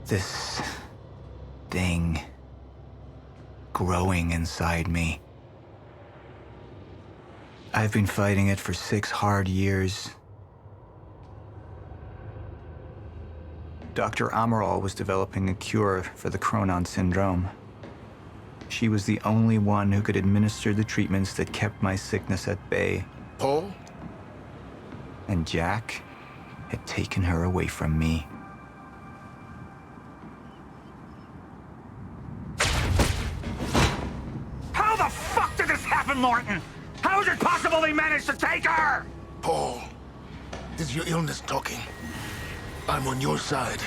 This thing growing inside me. I've been fighting it for 6 hard years. Dr. Amaral was developing a cure for the Chronon syndrome. She was the only one who could administer the treatments that kept my sickness at bay. Paul? And Jack had taken her away from me. How the fuck did this happen, Martin? How is it possible they managed to take her? Paul, this is your illness talking. I'm on your side.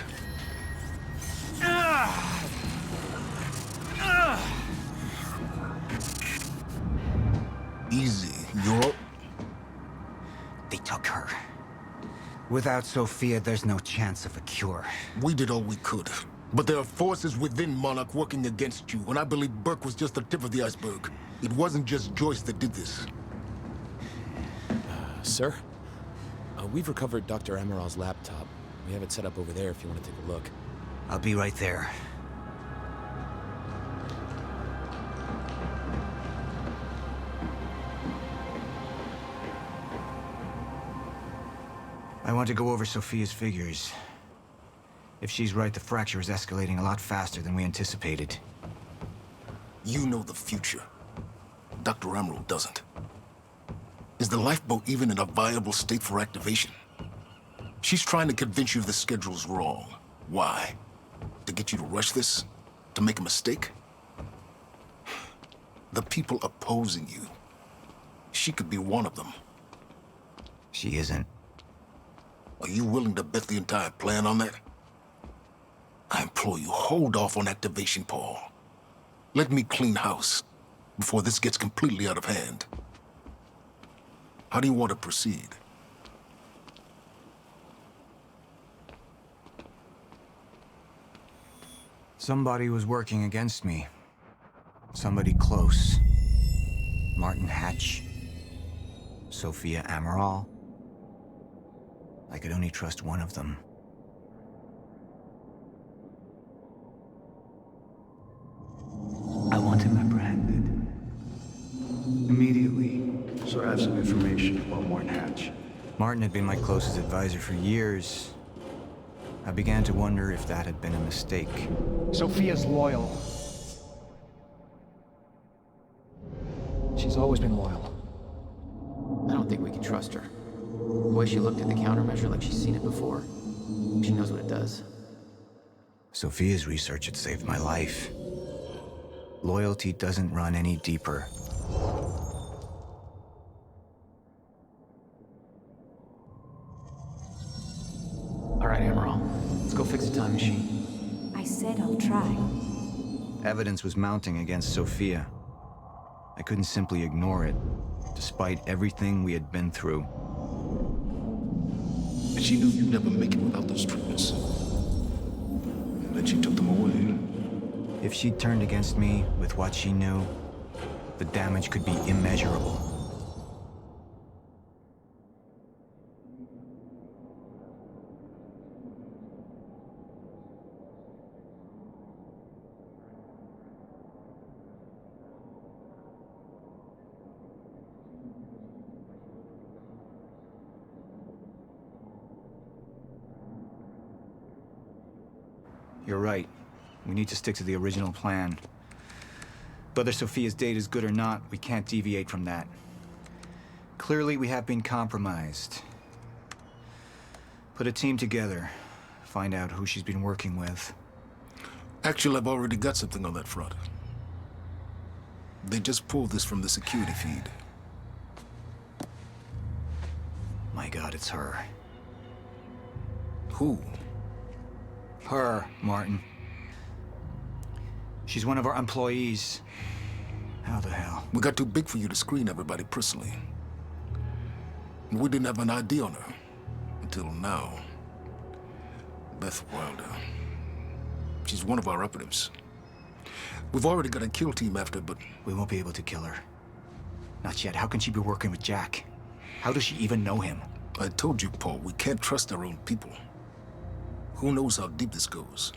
Easy, you're... They took her. Without Sophia, there's no chance of a cure. We did all we could. But there are forces within Monarch working against you, and I believe Burke was just the tip of the iceberg. It wasn't just Joyce that did this. Sir? We've recovered Dr. Amaral's laptop. We have it set up over there if you want to take a look. I'll be right there. I want to go over Sophia's figures. If she's right, the fracture is escalating a lot faster than we anticipated. You know the future. Dr. Amaral doesn't. Is the lifeboat even in a viable state for activation? She's trying to convince you the schedule's wrong. Why? To get you to rush this? To make a mistake? The people opposing you. She could be one of them. She isn't. Are you willing to bet the entire plan on that? I implore you, hold off on activation, Paul. Let me clean house before this gets completely out of hand. How do you want to proceed? Somebody was working against me. Somebody close. Martin Hatch. Sophia Amaral. I could only trust one of them. I want him apprehended. Immediately. So I have some information about Martin Hatch. Martin had been my closest advisor for years. I began to wonder if that had been a mistake. Sophia's loyal. She's always been loyal. I don't think we can trust her. The way she looked at the countermeasure like she's seen it before. She knows what it does. Sophia's research had saved my life. Loyalty doesn't run any deeper. All right, Amaral. Let's go fix the time machine. I said I'll try. Evidence was mounting against Sophia. I couldn't simply ignore it, despite everything we had been through. And she knew you'd never make it without those treatments. And then she took them away. If she'd turned against me with what she knew, the damage could be immeasurable. You're right. We need to stick to the original plan. Whether Sophia's date is good or not, we can't deviate from that. Clearly, we have been compromised. Put a team together. Find out who she's been working with. Actually, I've already got something on that front. They just pulled this from the security feed. My God, it's her. Who? Her, Martin. She's one of our employees. How the hell? We got too big for you to screen everybody personally. And we didn't have an ID on her. Until now. Beth Wilder. She's one of our operatives. We've already got a kill team after, but... We won't be able to kill her. Not yet. How can she be working with Jack? How does she even know him? I told you, Paul, we can't trust our own people. Who knows how deep this goes?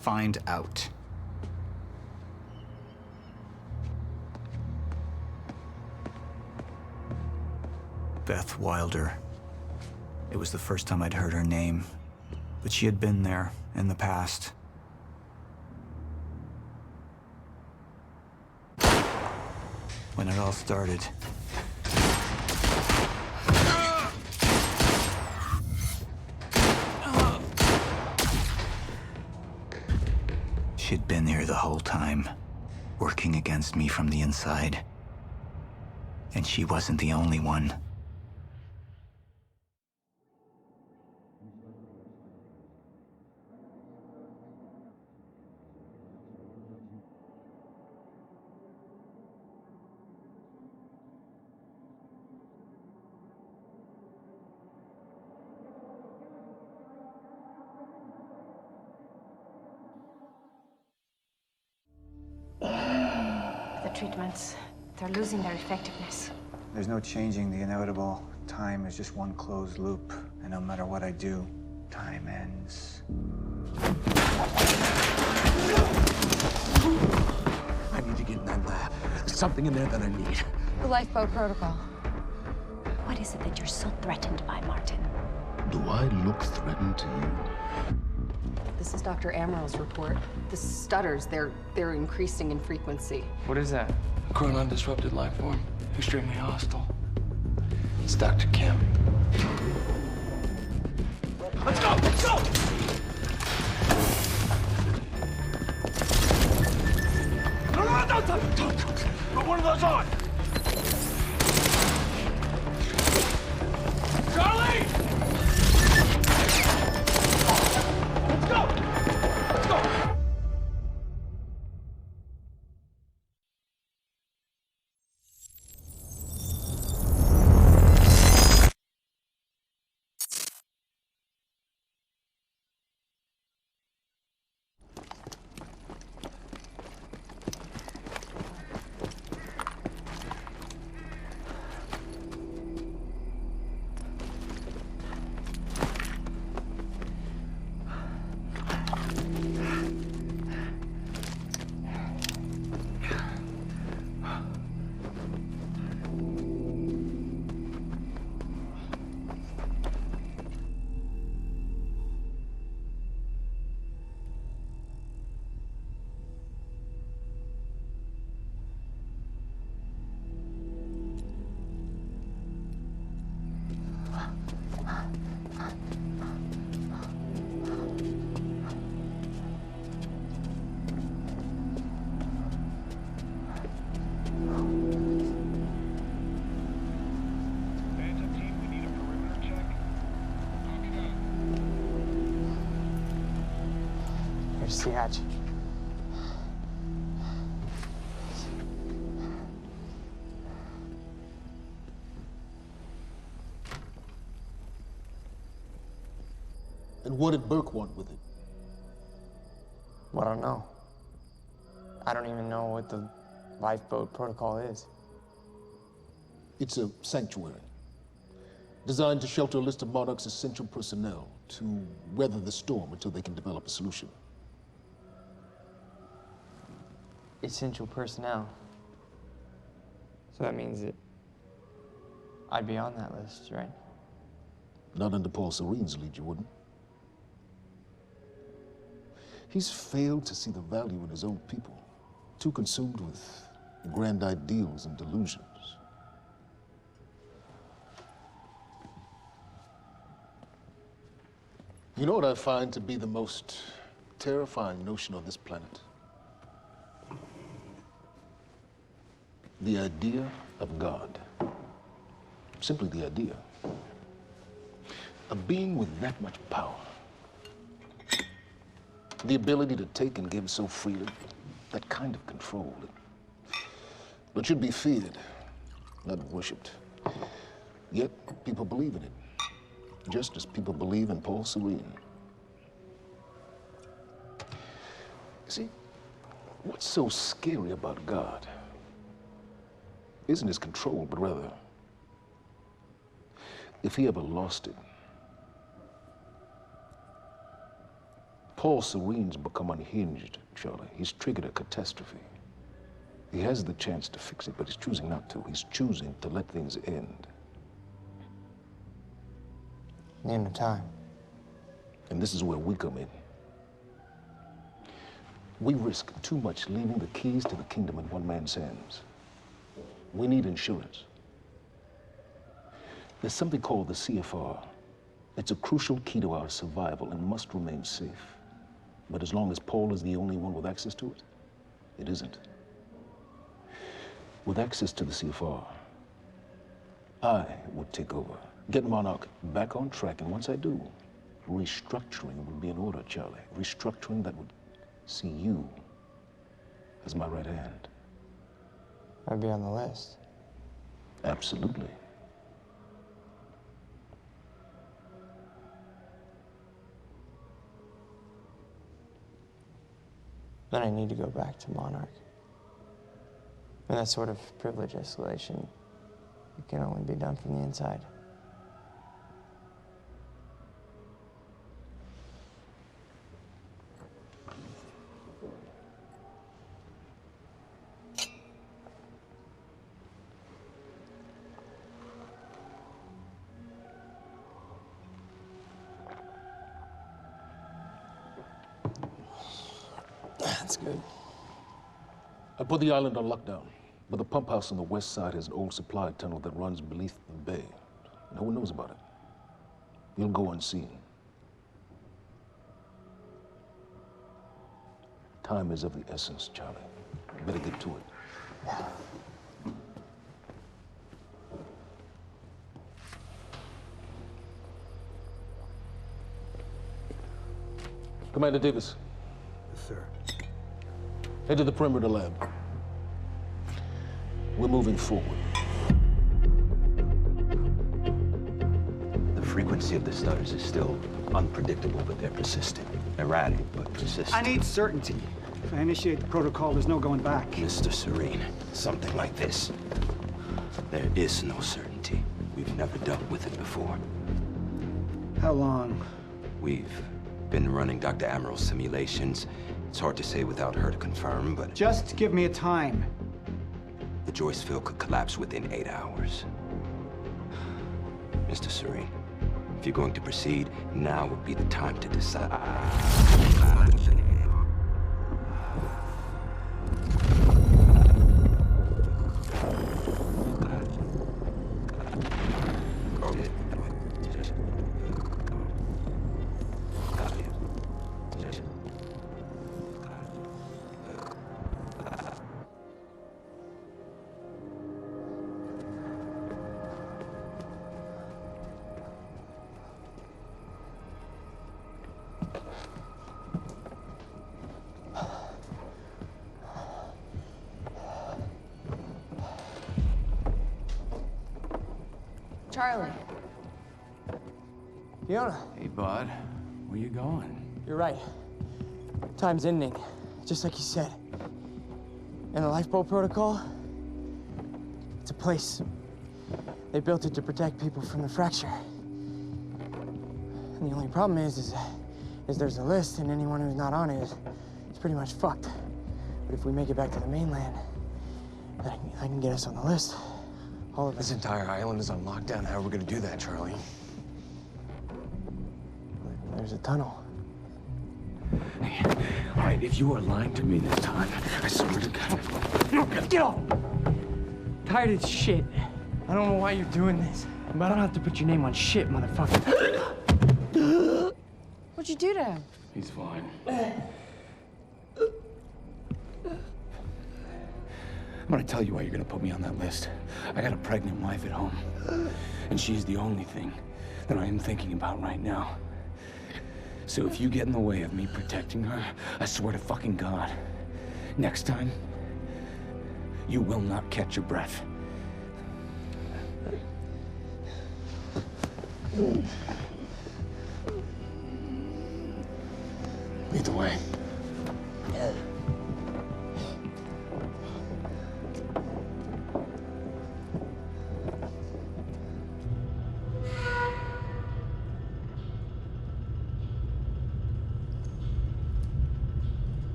Find out. Beth Wilder. It was the first time I'd heard her name, but she had been there in the past. When it all started. She'd been here the whole time, working against me from the inside. And she wasn't the only one. The treatments, they're losing their effectiveness. There's no changing the inevitable. Time is just one closed loop, and no matter what I do, time ends. I need to get in that lab. There's something in there that I need. The lifeboat protocol. What is it that you're so threatened by, Martin? Do I look threatened to you? This is Dr. Amaral's report. The stutters, they're increasing in frequency. What is that? A chronon-disrupted life form. Extremely hostile. It's Dr. Kim. Let's go! Let's go! No, don't. Put one of those on! Charlie! Let's go! Let's go! Here's the hatch. And what did Burke want with it? Well, I don't know. I don't even know what the lifeboat protocol is. It's a sanctuary, designed to shelter a list of Monarch's essential personnel to weather the storm until they can develop a solution. Essential personnel. So that means that I'd be on that list, right? Not under Paul Serene's lead, you wouldn't. He's failed to see the value in his own people, too consumed with grand ideals and delusions. You know what I find to be the most terrifying notion on this planet? The idea of God. Simply the idea. A being with that much power. The ability to take and give so freely. That kind of control. But should be feared, not worshipped. Yet people believe in it. Just as people believe in Paul Serene. See, what's so scary about God isn't his control, but rather, if he ever lost it, Paul Serene's become unhinged, Charlie. He's triggered a catastrophe. He has the chance to fix it, but he's choosing not to. He's choosing to let things end. The end of time. And this is where we come in. We risk too much leaving the keys to the kingdom in one man's hands. We need insurance. There's something called the CFR. It's a crucial key to our survival and must remain safe. But as long as Paul is the only one with access to it, it isn't. With access to the CFR, I would take over, get Monarch back on track, and once I do, restructuring would be in order, Charlie. Restructuring that would see you as my right hand. I'd be on the list. Absolutely. Then I need to go back to Monarch. And that sort of privilege escalation, it can only be done from the inside. That's good. I put the island on lockdown, but the pump house on the west side has an old supply tunnel that runs beneath the bay. No one knows about it. You'll go unseen. Time is of the essence, Charlie. Better get to it. Commander Davis. Yes, sir. Head to the perimeter lab. We're moving forward. The frequency of the stutters is still unpredictable, but they're persistent. Erratic, but persistent. I need certainty. If I initiate the protocol, there's no going back. Mr. Serene, something like this. There is no certainty. We've never dealt with it before. How long? We've been running Dr. Amaral's simulations. It's hard to say without her to confirm, but... Just give me a time. The Joyce field could collapse within 8 hours. Mr. Serene, if you're going to proceed, now would be the time to decide. Charlie. Fiona. Hey, bud. Where you going? You're right. Time's ending, just like you said. And the lifeboat protocol? It's a place. They built it to protect people from the fracture. And the only problem is there's a list, and anyone who's not on it is pretty much fucked. But if we make it back to the mainland, I can get us on the list. All of This entire island is on lockdown. How are we gonna do that, Charlie? There's a tunnel. Hey, all right, if you are lying to me this time, I swear to God. Get off! Tired of this shit. I don't know why you're doing this, but I don't have to put your name on shit, motherfucker. What'd you do to him? He's fine. I'm gonna tell you why you're gonna put me on that list. I got a pregnant wife at home, and she's the only thing that I am thinking about right now. So if you get in the way of me protecting her, I swear to fucking God, next time, you will not catch your breath. Lead the way.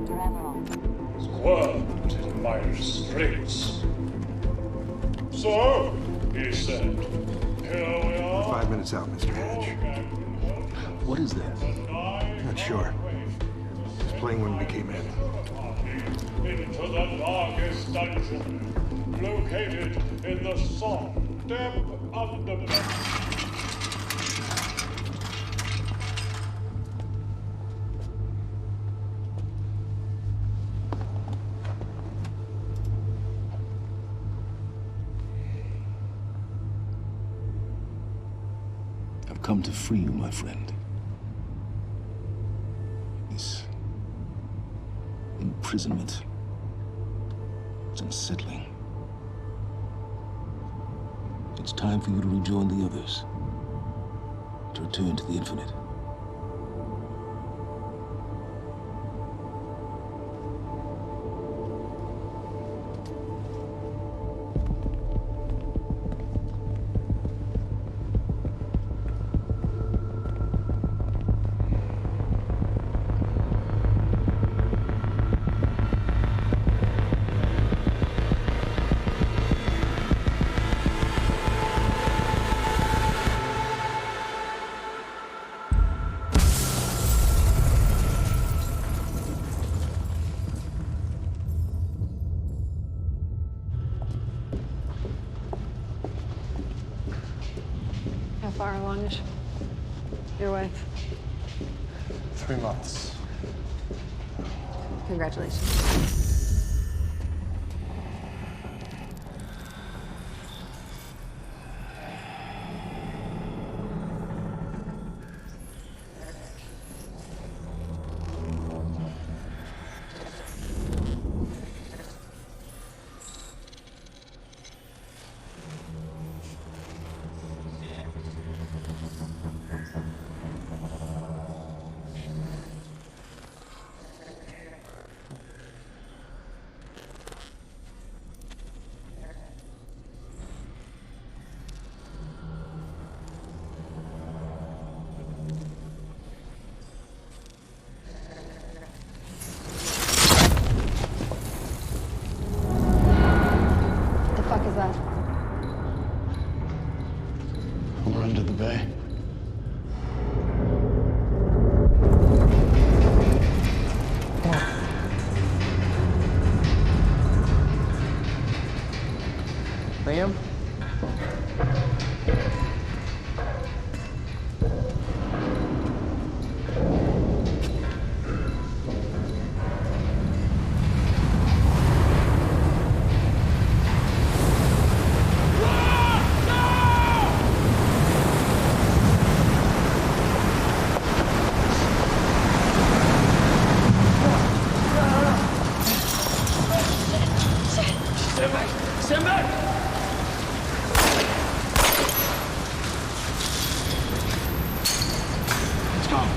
Dr. Amaral. Squirmed in my restraints. So, he said, here we are. 5 minutes out, Mr. Hatch. What is that? Not sure. It's playing when we came in. Into the darkest dungeon, located in the soft, damp underbelly. I've come to free you, my friend. This imprisonment, it's unsettling. It's time for you to rejoin the others, to return to the infinite. How far along is your wife? 3 months. Congratulations. We're under the bay. Liam? Stand back! Stand back! It's gone.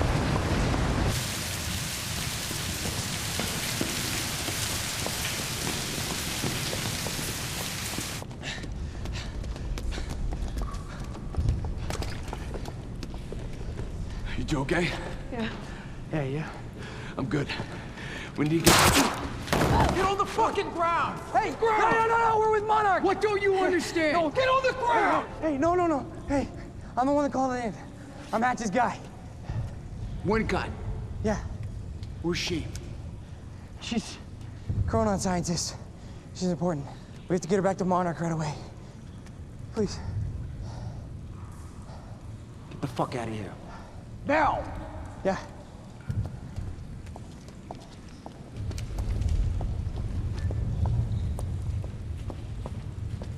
You okay? Yeah. Yeah, yeah. I'm good. We need to get... Get on the fucking ground! Hey, no, we're with Monarch! What don't you understand? No, get on the ground! Hey, no. Hey, I'm the one that called it in. I'm Hatch's guy. Wincott. Yeah. Where's she? She's Chronon scientist. She's important. We have to get her back to Monarch right away. Please. Get the fuck out of here. Now! Yeah.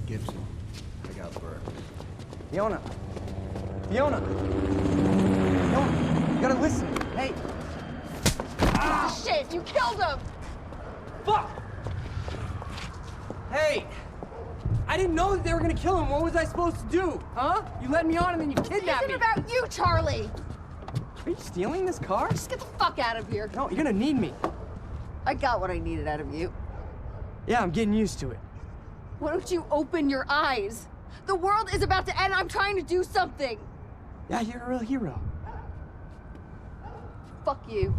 Gibson, I got Burke. Fiona! Fiona, you gotta listen. Hey! Shit, you killed him! Fuck! Hey! I didn't know that they were gonna kill him. What was I supposed to do? Huh? You led me on and then you kidnapped me. It's about you, Charlie! Are you stealing this car? Just get the fuck out of here. No, you're gonna need me. I got what I needed out of you. Yeah, I'm getting used to it. Why don't you open your eyes? The world is about to end. I'm trying to do something. Yeah, you're a real hero. Fuck you.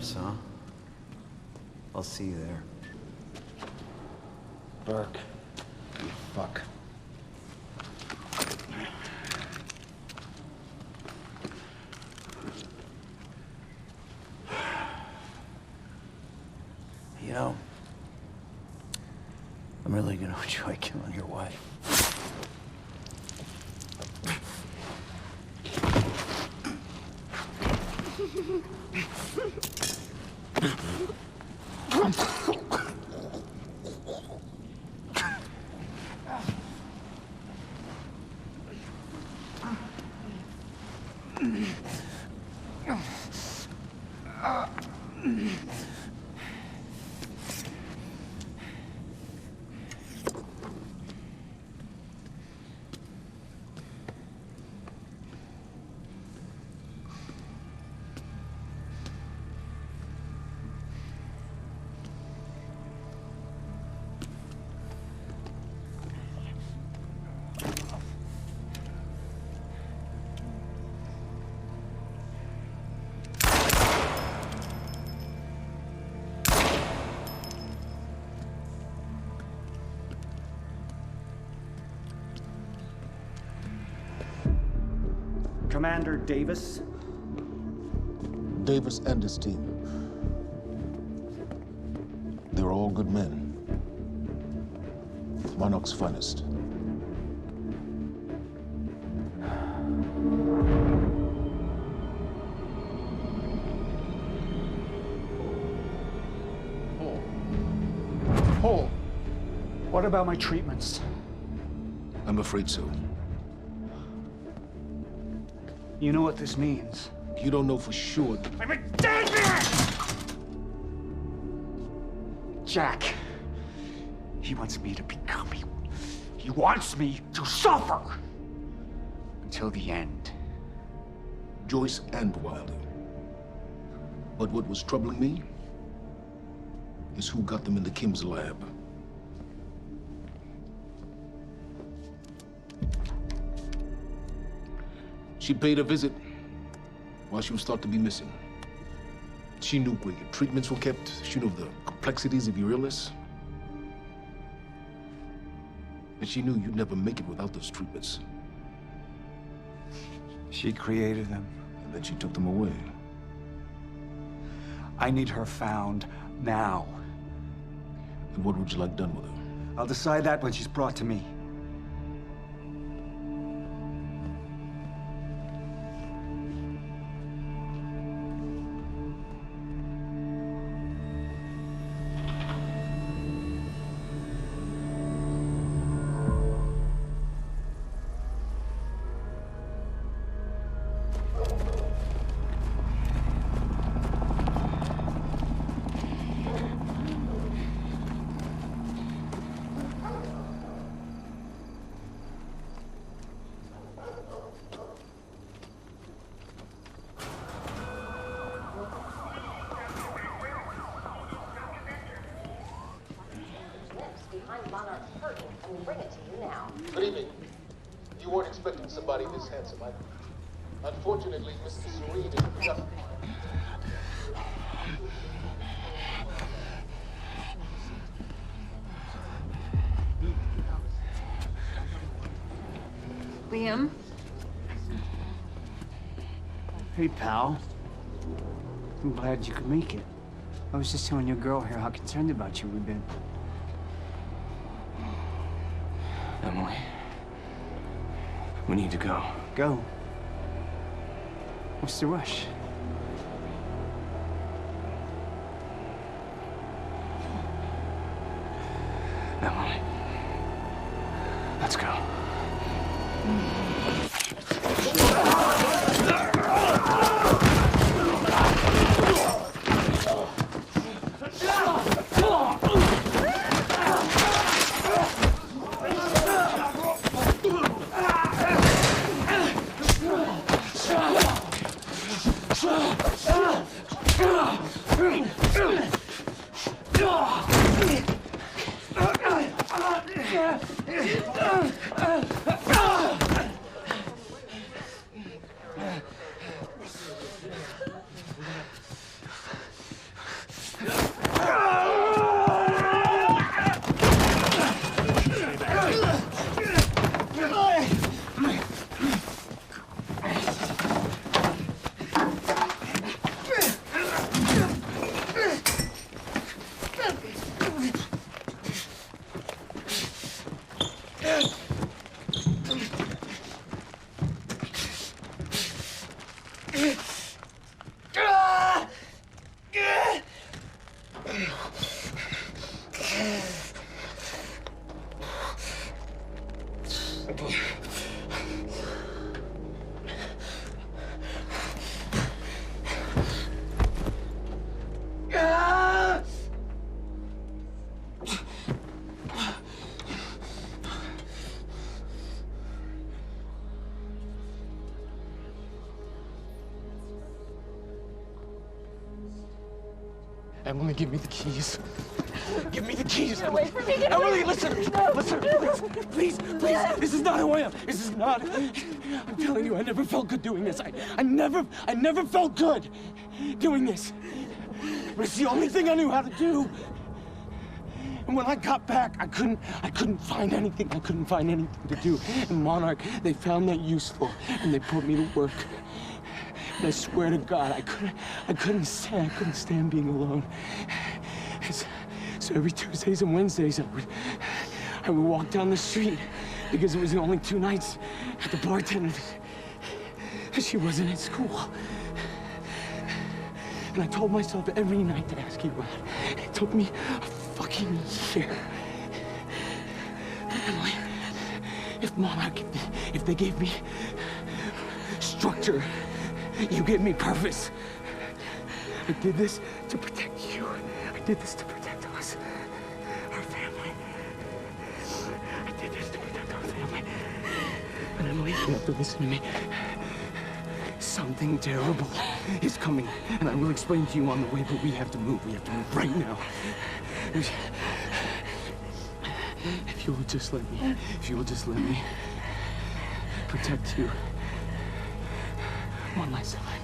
Nurse, huh? I'll see you there. Burke. You fuck. You know, I'm really gonna enjoy killing your wife. Commander Davis? Davis and his team. They're all good men. Monarch's finest. Paul, what about my treatments? I'm afraid so. You know what this means? You don't know for sure. I'm a dead man! Jack, he wants me to become you. He wants me to suffer until the end. Joyce and Wilder. But what was troubling me is who got them into Kim's lab. She paid a visit while she was thought to be missing. She knew where your treatments were kept. She knew the complexities of your illness. And she knew you'd never make it without those treatments. She created them. And then she took them away. I need her found now. And what would you like done with her? I'll decide that when she's brought to me. Good evening. You weren't expecting somebody this handsome, unfortunately, Mr. Serene is just... Liam? Hey, pal. I'm glad you could make it. I was just telling your girl here how concerned about you we've been. Emily, we need to go. Go? What's the rush? Emily, let's go. Emily, give me the keys. Give me the keys. Get away from me. Get Emily, away. listen. No. Listen, please. This is not who I am. This is not. I'm telling you, I never felt good doing this. I never felt good doing this. But it's the only thing I knew how to do. And when I got back, I couldn't find anything. I couldn't find anything to do. And Monarch, they found that useful, and they put me to work. And I swear to God, I couldn't stand being alone. So every Tuesdays and Wednesdays, I would walk down the street because it was the only 2 nights at the bartender. She wasn't at school. And I told myself every night to ask you out. It took me a fucking year. Emily, if Monarch, if they gave me structure, you gave me purpose. I did this to protect you. I did this to protect us, our family. I did this to protect our family. And Emily, you have to listen to me. Something terrible is coming, and I will explain to you on the way, but we have to move. We have to move right now. If you will just let me protect you one last time.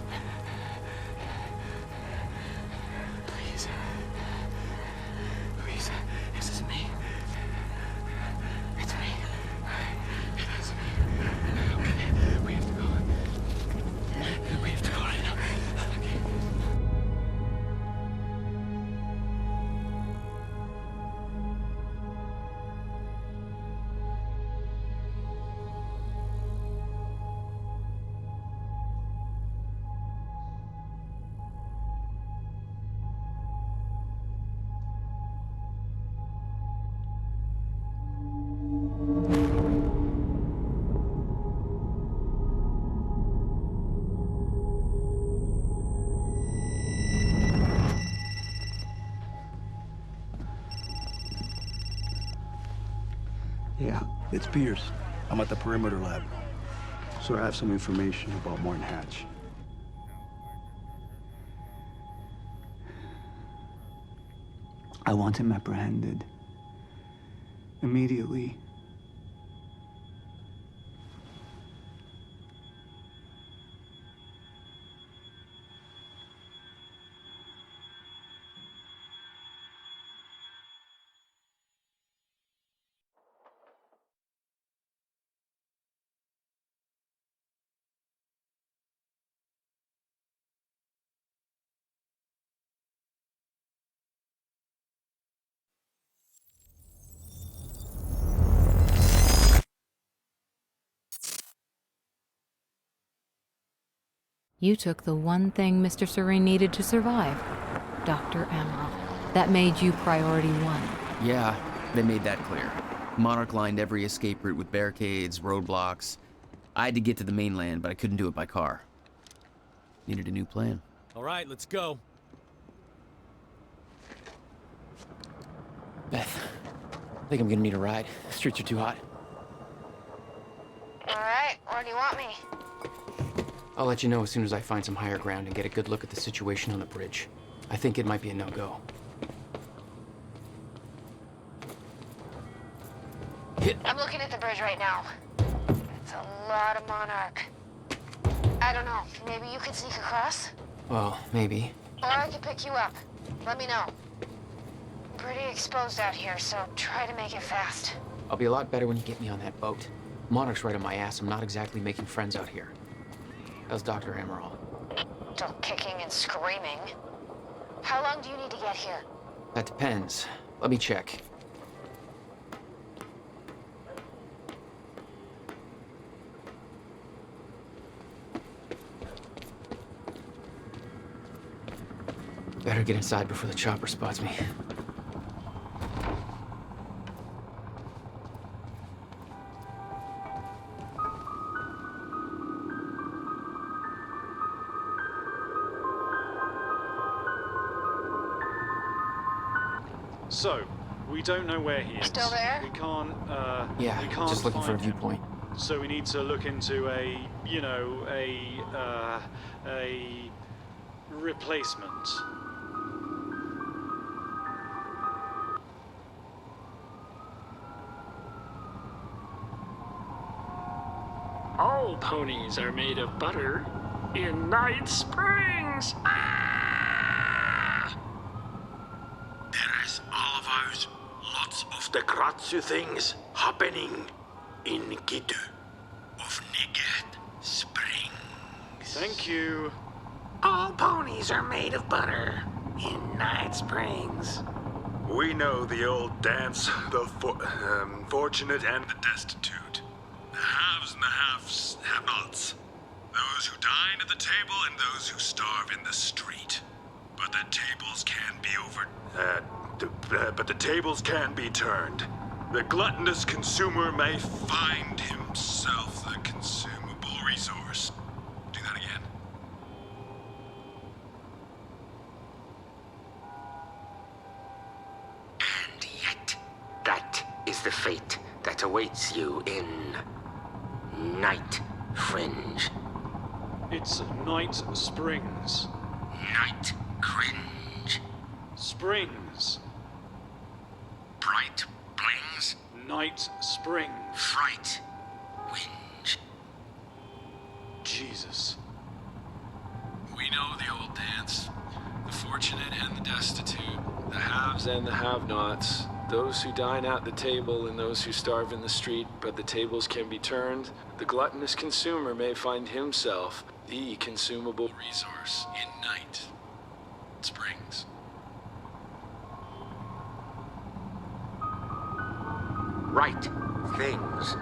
Please. Please. This is me. It's me. It is me. Okay. We have to go. We have to go right now. Okay. Yeah, it's Pierce. I'm at the perimeter lab. So I have some information about Martin Hatch. I want him apprehended. Immediately. You took the one thing Mr. Serene needed to survive, Dr. Amaral. That made you priority 1. Yeah, they made that clear. Monarch lined every escape route with barricades, roadblocks. I had to get to the mainland, but I couldn't do it by car. Needed a new plan. All right, let's go. Beth, I think I'm gonna need a ride. The streets are too hot. All right, where do you want me? I'll let you know as soon as I find some higher ground and get a good look at the situation on the bridge. I think it might be a no-go. I'm looking at the bridge right now. It's a lot of Monarch. I don't know, maybe you could sneak across? Well, maybe. Or I could pick you up. Let me know. I'm pretty exposed out here, so try to make it fast. I'll be a lot better when you get me on that boat. Monarch's right on my ass. I'm not exactly making friends out here. How's Dr. Amaral? Still kicking and screaming. How long do you need to get here? That depends. Let me check. Better get inside before the chopper spots me. So, we don't know where he is. Still there? We can't, Yeah, we can't just looking for a find him. viewpoint. So we need to look into a replacement. All ponies are made of butter in Night Springs. There is always lots of the crazy things happening in Gitu of Nigat Springs. Thank you. All ponies are made of butter in Night Springs. We know the old dance, the fortunate and the destitute. The haves and the have-nots. Those who dine at the table and those who starve in the street. But the tables can be but the tables can be turned. The gluttonous consumer may find himself the consumable resource. Do that again. And yet, that is the fate that awaits you in Night Fringe. It's Night Springs. Night Cringe. Springs. Bright Blings. Night Springs. Fright. Whinge. Jesus. We know the old dance. The fortunate and the destitute. The haves and the have-nots. Those who dine at the table and those who starve in the street, but the tables can be turned. The gluttonous consumer may find himself the consumable resource in Night Springs. Right things.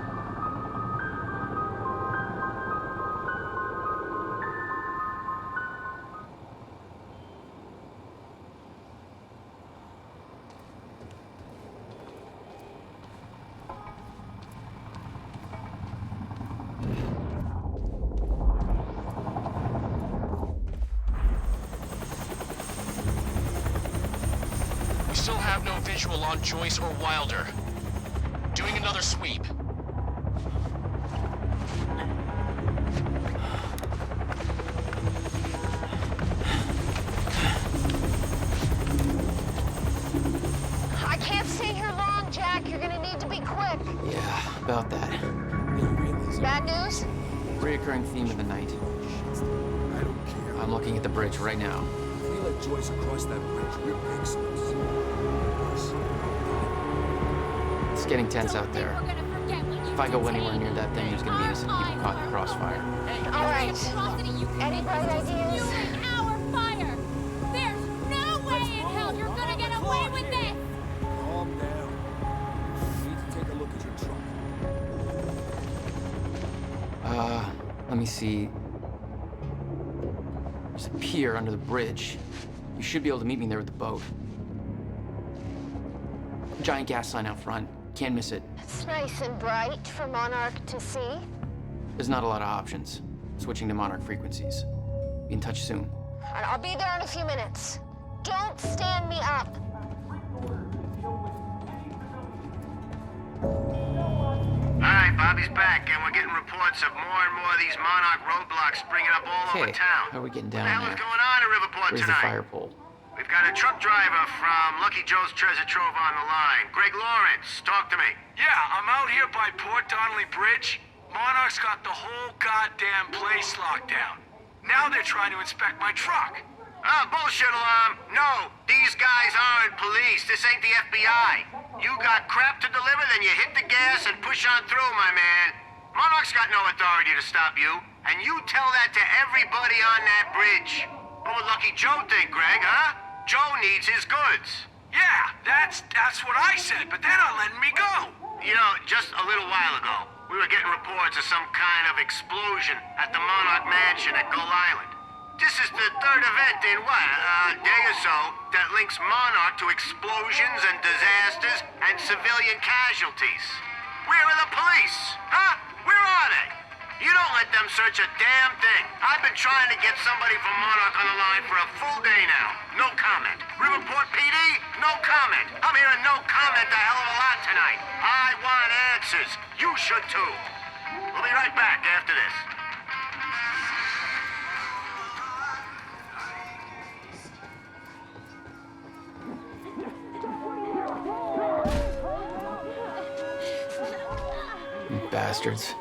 We still have no visual on Joyce or Wilder. Doing another sweep. I can't stay here long, Jack. You're gonna need to be quick. Yeah, about that. Bad news? Reoccurring theme of the night. I don't care. I'm looking at the bridge right now. If we let Joyce across that bridge, we're experts. It's getting tense out there. If I go anywhere near that thing, there's gonna be innocent people caught in the crossfire. All right. Any bright ideas? Our fire! There's no way in hell you're gonna get away with this! Calm down. We need to take a look at your truck. Let me see. There's a pier under the bridge. You should be able to meet me there with the boat. Giant gas sign out front. Can't miss it. It's nice and bright for Monarch to see. There's not a lot of options. Switching to Monarch frequencies. Be in touch soon. And I'll be there in a few minutes. Don't stand me up. Alright, Bobby's back, and we're getting reports of more and more of these Monarch roadblocks springing up all over Okay, town. how are we getting What down the hell there? is going on in Riverport Where's the tonight? fire pole? We've got a truck driver from Lucky Joe's Treasure Trove on the line. Greg Lawrence, talk to me. Yeah, I'm out here by Port Donnelly Bridge. Monarch's got the whole goddamn place locked down. Now they're trying to inspect my truck. Bullshit alarm. No, these guys aren't police. This ain't the FBI. You got crap to deliver, then you hit the gas and push on through, my man. Monarch's got no authority to stop you, and you tell that to everybody on that bridge. What would Lucky Joe think, Greg, huh? Joe needs his goods. Yeah, that's what I said, but they're not letting me go. You know, just a little while ago, we were getting reports of some kind of explosion at the Monarch Mansion at Gull Island. This is the third event in a day or so that links Monarch to explosions and disasters and civilian casualties. Where are the police? Huh? Where are they? You don't let them search a damn thing. I've been trying to get somebody from Monarch on the line for a full day now. No comment. Riverport PD? No comment. I'm hearing no comment a hell of a lot tonight. I want answers. You should too. We'll be right back after this. You bastards.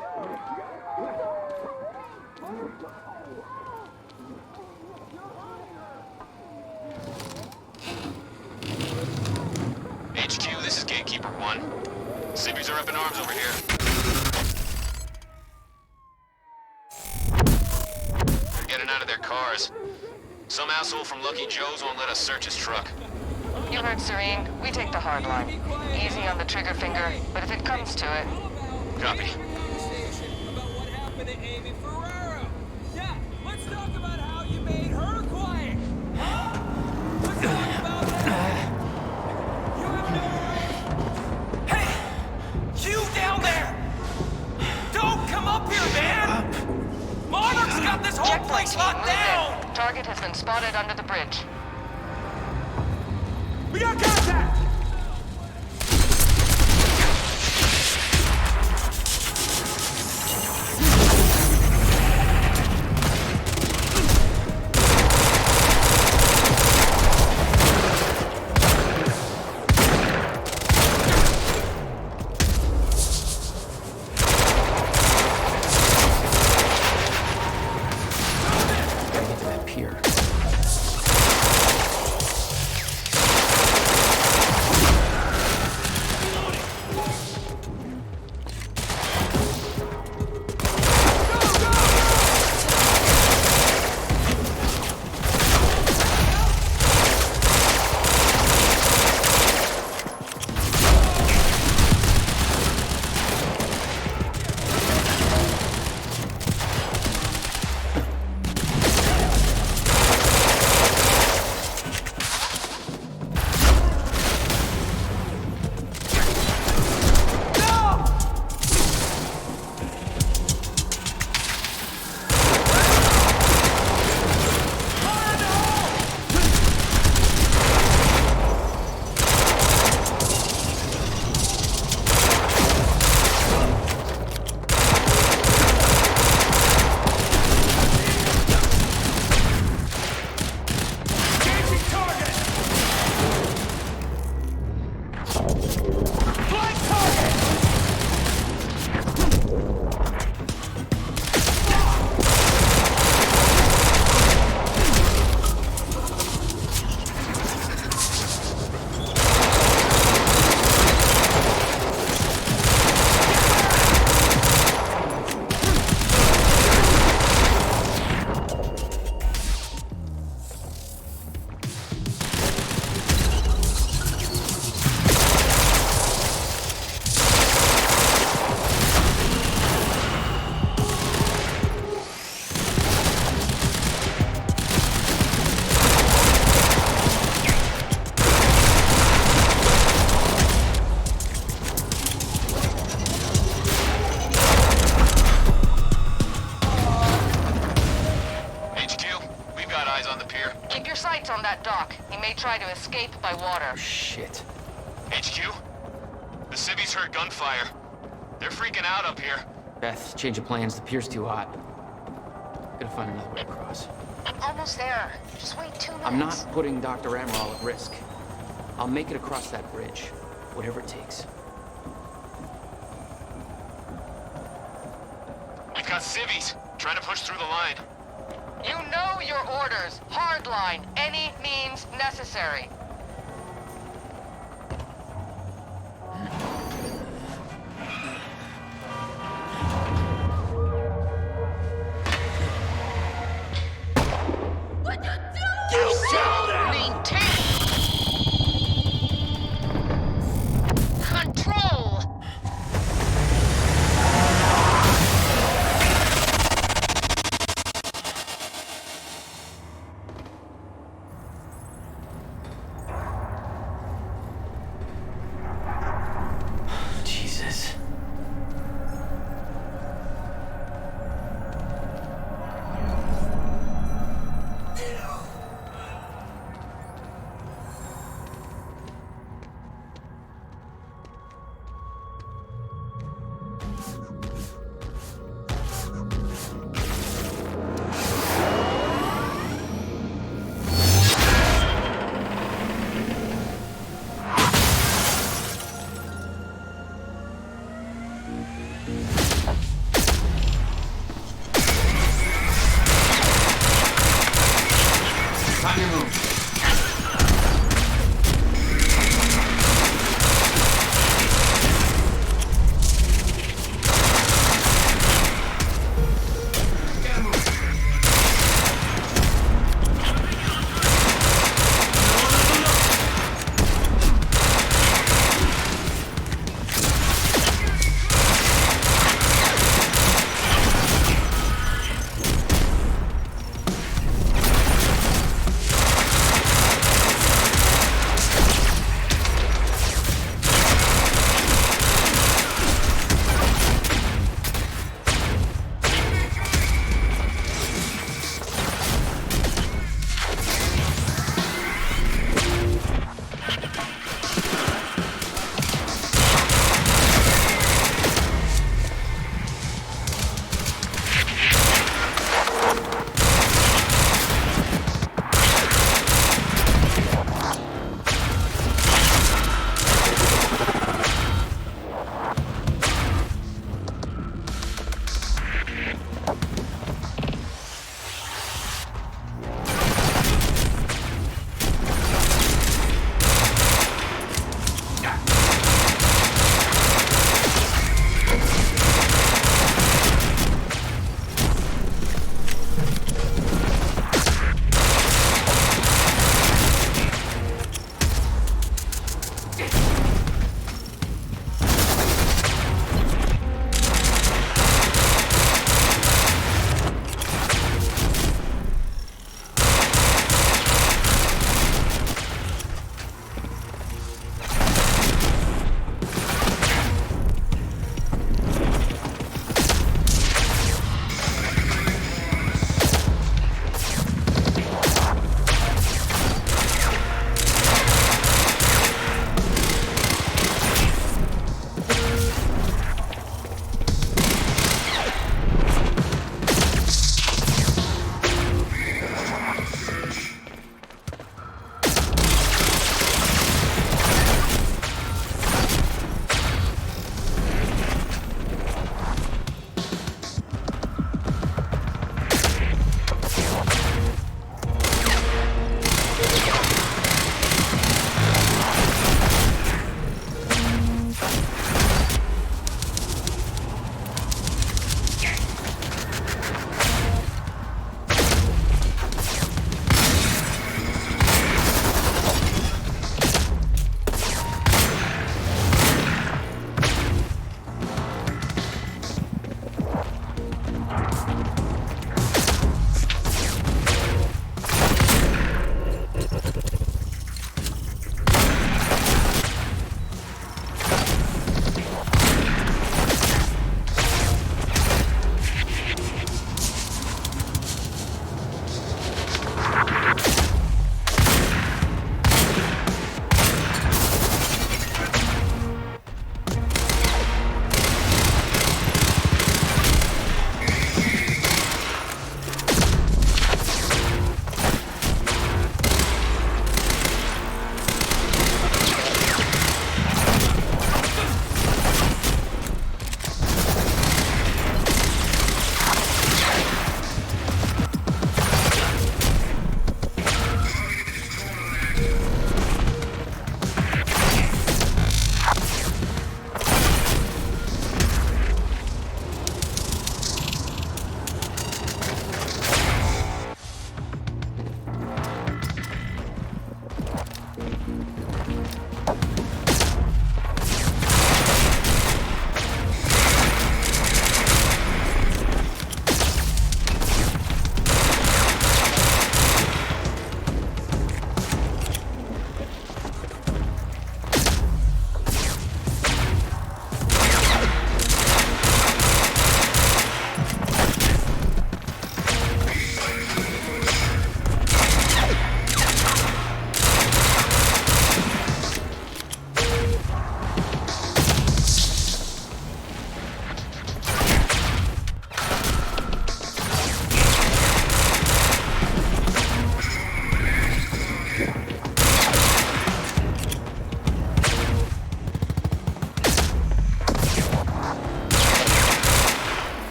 HQ, this is Gatekeeper 1. Civvies are up in arms over here. They're getting out of their cars. Some asshole from Lucky Joe's won't let us search his truck. You heard Serene. We take the hard line. Easy on the trigger finger, but if it comes to it... Copy. You down there! Don't come up here, man! Monarch's got this whole place locked down! Target has been spotted under the bridge. We got contact! On that dock. He may try to escape by water. Shit. HQ? The civvies heard gunfire. They're freaking out up here. Beth, change of plans. The pier's too hot. Gotta find another way across. I'm almost there. Just wait 2 minutes. I'm not putting Dr. Amaral at risk. I'll make it across that bridge. Whatever it takes. We've got civvies trying to push through the line. You know your orders. Hardline. Any means necessary. What you doing? You shall maintain control.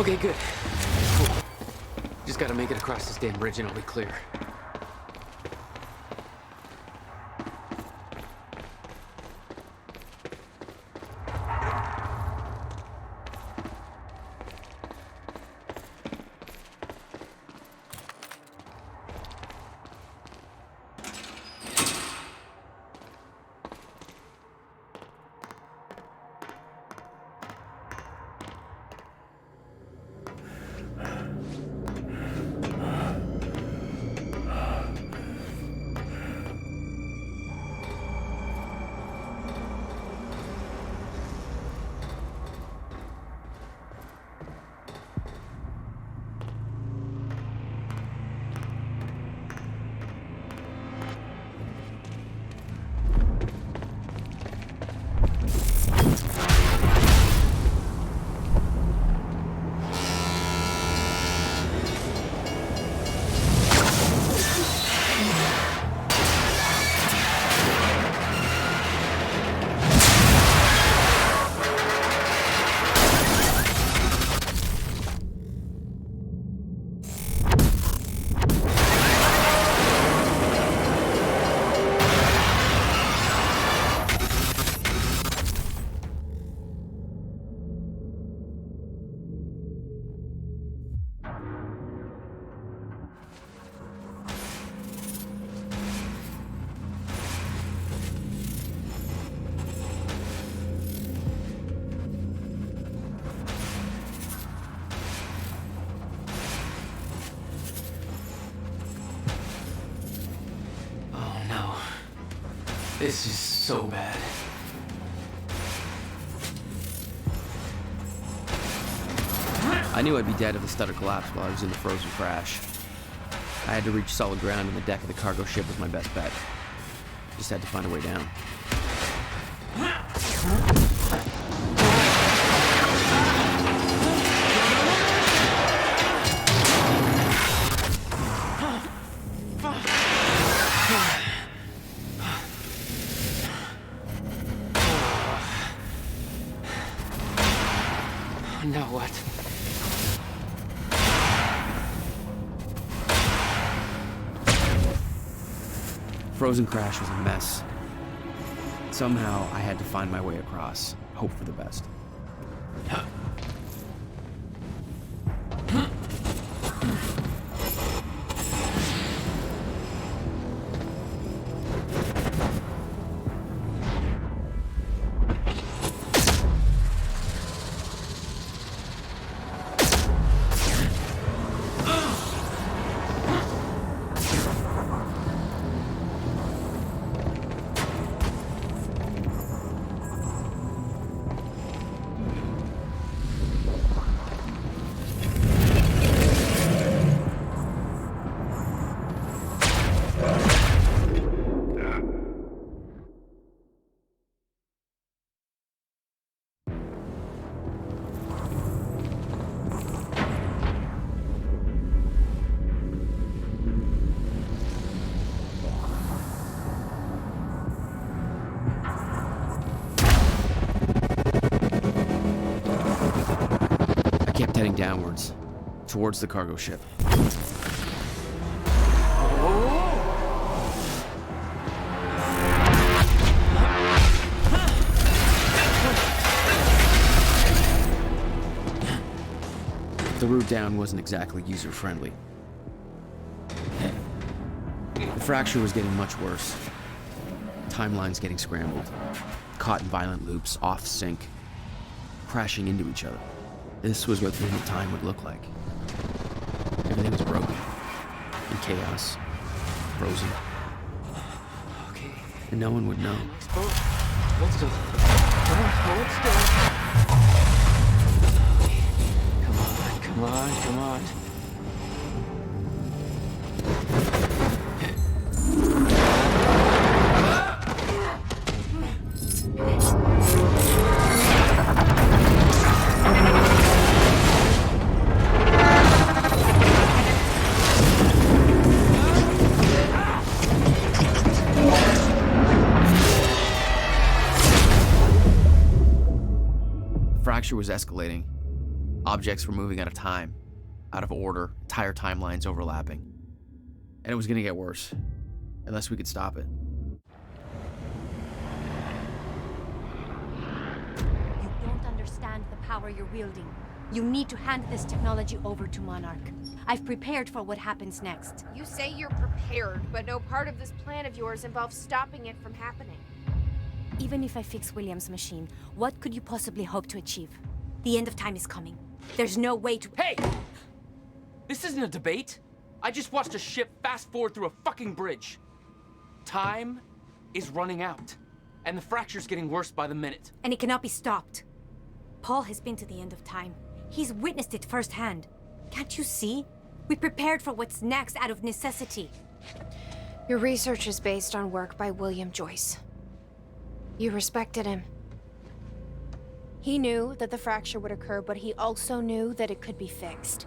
Okay, good. Cool. Just gotta make it across this damn bridge and I'll be clear. This is so bad. I knew I'd be dead if the stutter collapsed while I was in the frozen crash. I had to reach solid ground, and the deck of the cargo ship was my best bet. Just had to find a way down. Now what? Frozen crash was a mess. Somehow, I had to find my way across, hope for the best. Heading downwards, towards the cargo ship. The route down wasn't exactly user-friendly. The fracture was getting much worse. Timelines getting scrambled, caught in violent loops, off sync, crashing into each other. This was what the end of time would look like. Everything was broken, in chaos, frozen. Okay. And no one would know. Hold still. Hold still. Come on, come on, come on. The fracture was escalating. Objects were moving out of time, out of order, entire timelines overlapping. And it was gonna get worse, unless we could stop it. You don't understand the power you're wielding. You need to hand this technology over to Monarch. I've prepared for what happens next. You say you're prepared, but no part of this plan of yours involves stopping it from happening. Even if I fix William's machine, what could you possibly hope to achieve? The end of time is coming. There's no way to— Hey! This isn't a debate. I just watched a ship fast forward through a fucking bridge. Time is running out, and the fracture's getting worse by the minute. And it cannot be stopped. Paul has been to the end of time. He's witnessed it firsthand. Can't you see? We prepared for what's next out of necessity. Your research is based on work by William Joyce. You respected him. He knew that the fracture would occur, but he also knew that it could be fixed.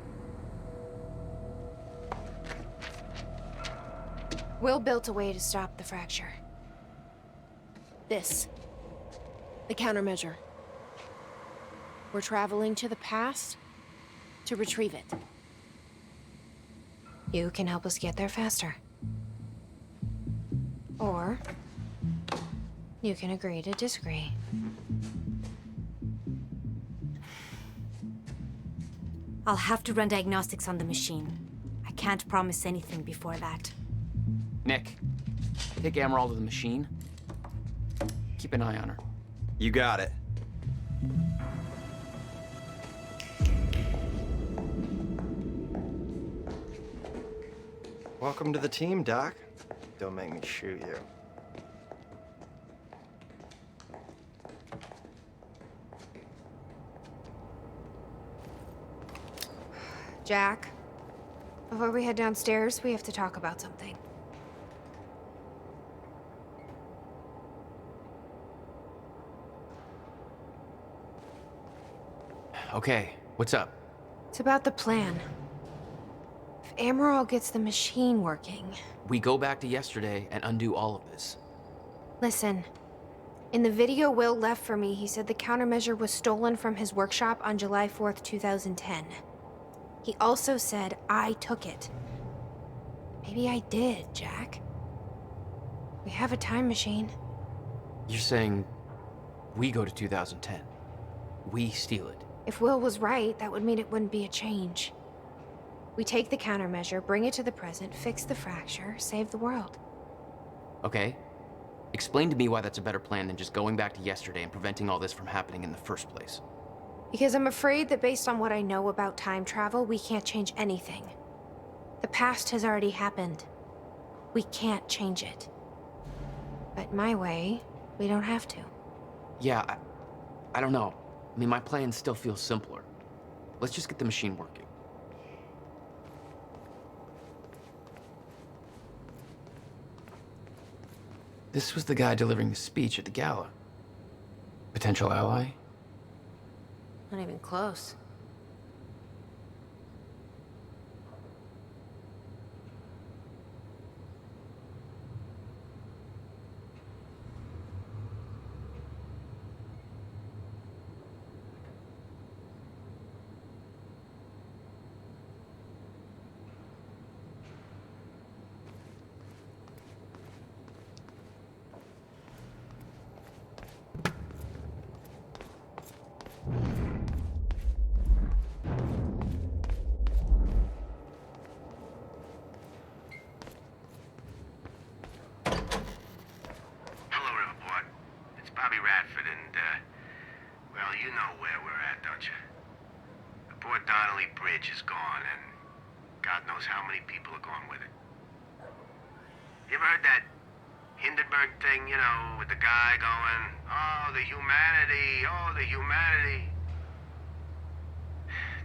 Will built a way to stop the fracture. This. The countermeasure. We're traveling to the past to retrieve it. You can help us get there faster. Or you can agree to disagree. I'll have to run diagnostics on the machine. I can't promise anything before that. Nick, take Emerald to the machine. Keep an eye on her. You got it. Welcome to the team, Doc. Don't make me shoot you. Jack, before we head downstairs, we have to talk about something. Okay, what's up? It's about the plan. If Amaral gets the machine working... We go back to yesterday and undo all of this. Listen. In the video Will left for me, he said the countermeasure was stolen from his workshop on July 4th, 2010. He also said I took it. Maybe I did, Jack. We have a time machine. You're saying we go to 2010. We steal it. If Will was right, that would mean it wouldn't be a change. We take the countermeasure, bring it to the present, fix the fracture, save the world. Okay. Explain to me why that's a better plan than just going back to yesterday and preventing all this from happening in the first place. Because I'm afraid that based on what I know about time travel, we can't change anything. The past has already happened. We can't change it. But my way, we don't have to. Yeah, I don't know. I mean, my plan still feels simpler. Let's just get the machine working. This was the guy delivering the speech at the gala. Potential ally? Not even close. Is gone, and God knows how many people are gone with it. You ever heard that Hindenburg thing, you know, with the guy going, oh, the humanity, oh, the humanity.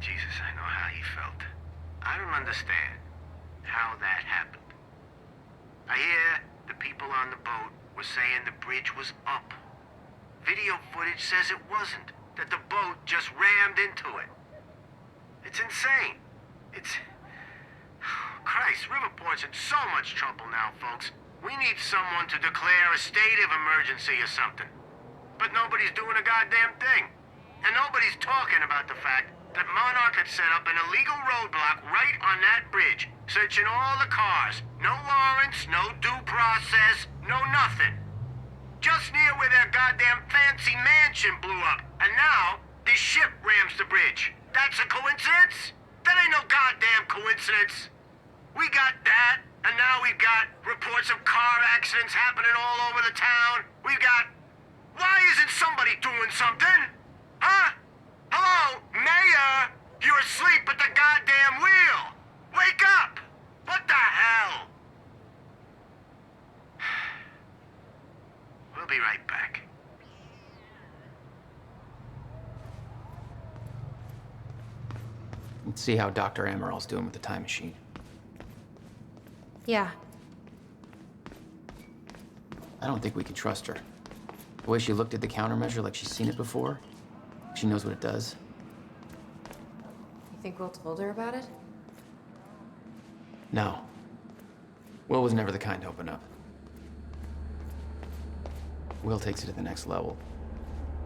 Jesus, I know how he felt. I don't understand how that happened. I hear the people on the boat were saying the bridge was up. Video footage says it wasn't, that the boat just rammed into it. It's insane. It's... Christ, Riverport's in so much trouble now, folks. We need someone to declare a state of emergency or something. But nobody's doing a goddamn thing. And nobody's talking about the fact that Monarch had set up an illegal roadblock right on that bridge, searching all the cars. No warrants, no due process, no nothing. Just near where their goddamn fancy mansion blew up. And now, this ship rams the bridge. That's a coincidence? That ain't no goddamn coincidence. We got that, and now we've got reports of car accidents happening all over the town. We've got... Why isn't somebody doing something? Huh? Hello, Mayor? You're asleep at the goddamn wheel. Wake up! What the hell? We'll be right back. Let's see how Dr. Amaral's doing with the time machine. Yeah. I don't think we can trust her. The way she looked at the countermeasure like she's seen it before. She knows what it does. You think Will told her about it? No. Will was never the kind to open up. Will takes it to the next level.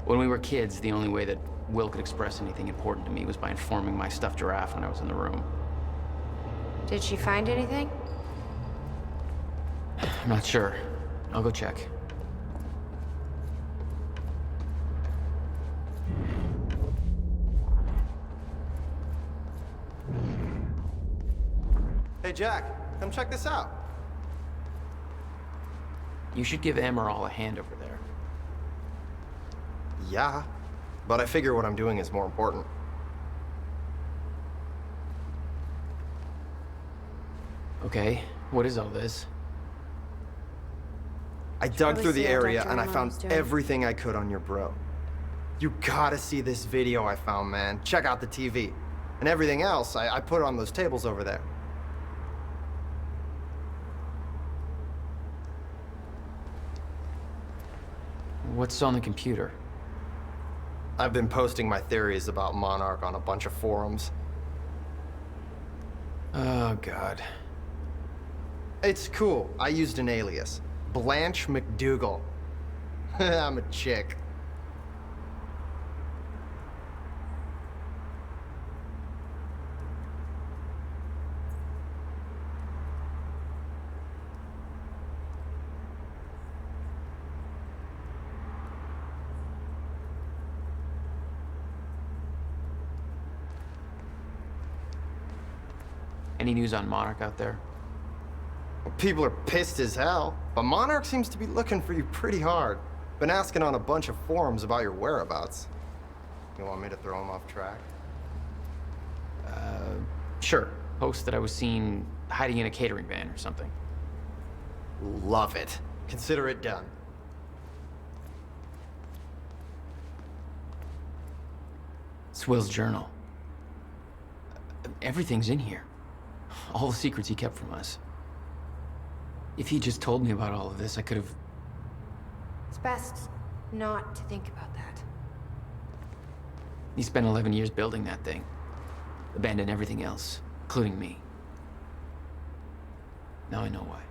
When we were kids, the only way that Will could express anything important to me was by informing my stuffed giraffe when I was in the room. Did she find anything? I'm not sure. I'll go check. Hey, Jack, come check this out. You should give Amaral a hand over there. Yeah, but I figure what I'm doing is more important. Okay, what is all this? I dug through the area and I found everything I could on your bro. You gotta see this video I found, man. Check out the TV. And everything else, I put on those tables over there. What's on the computer? I've been posting my theories about Monarch on a bunch of forums. Oh, God. It's cool. I used an alias. Blanche McDougal. I'm a chick. Any news on Monarch out there? People are pissed as hell, but Monarch seems to be looking for you pretty hard. Been asking on a bunch of forums about your whereabouts. You want me to throw him off track? Sure. Post that I was seen hiding in a catering van or something. Love it. Consider it done. It's Will's journal. Everything's in here. All the secrets he kept from us. If he just told me about all of this, I could have... It's best not to think about that. He spent 11 years building that thing. Abandoned everything else, including me. Now I know why.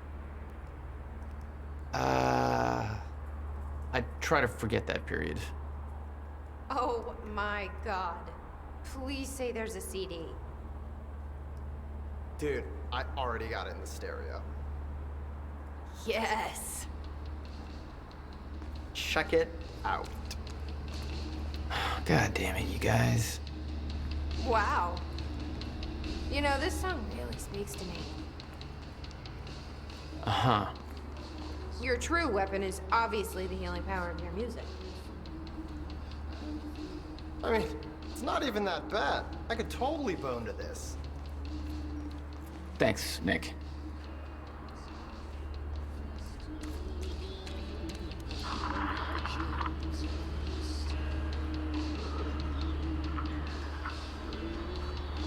I try to forget that period. Oh my god. Please say there's a CD. Dude, I already got it in the stereo. Yes. Check it out. God damn it, you guys. Wow. You know, this song really speaks to me. Uh-huh. Your true weapon is obviously the healing power of your music. I mean, it's not even that bad. I could totally bone to this. Thanks, Nick.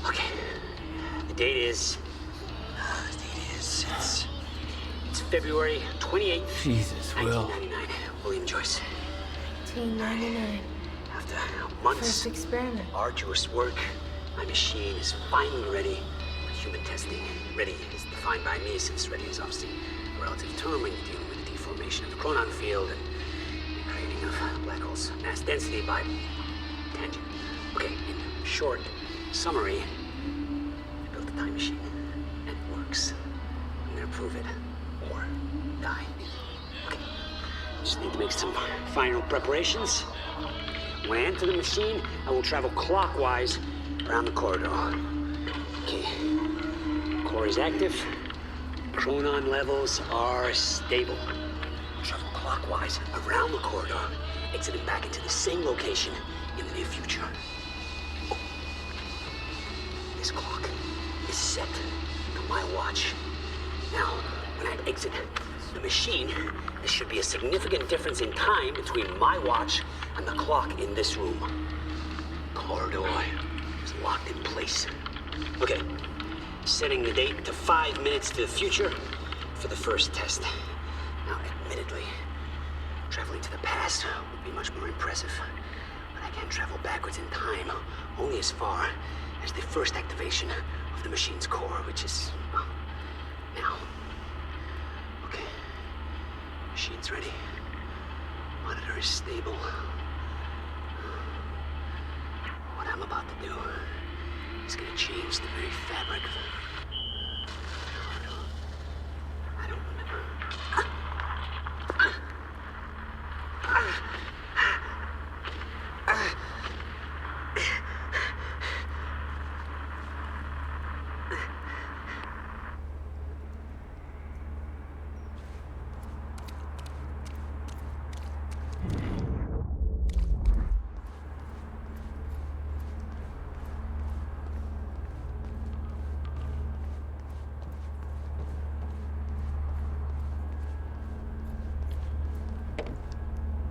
Okay. The date is... It's February 28th, Jesus, Will. 1999. William Joyce. 1999. After months First experiment. of arduous work, my machine is finally ready for human testing. Ready is defined by me, since ready is obviously a relative term when you're dealing with the deformation of the chronon field and the creating of black holes. Mass density by tangent. Okay, in short summary, I built a time machine, and it works. I'm gonna prove it, or die. Okay, just need to make some final preparations. When I enter the machine, I will travel clockwise around the corridor. Okay. Core is active. Chronon levels are stable. Travel clockwise around the corridor, exiting back into the same location in the near future. Oh. This clock is set to my watch. Now, when I exit the machine, there should be a significant difference in time between my watch and the clock in this room. Corridor is locked in place. Okay, setting the date to 5 minutes to the future for the first test. Now, admittedly, traveling to the past would be much more impressive, but I can't travel backwards in time, only as far as the first activation of the machine's core, which is, well, now. Okay, machine's ready. Monitor is stable. What I'm about to do is gonna change the very fabric of I don't remember.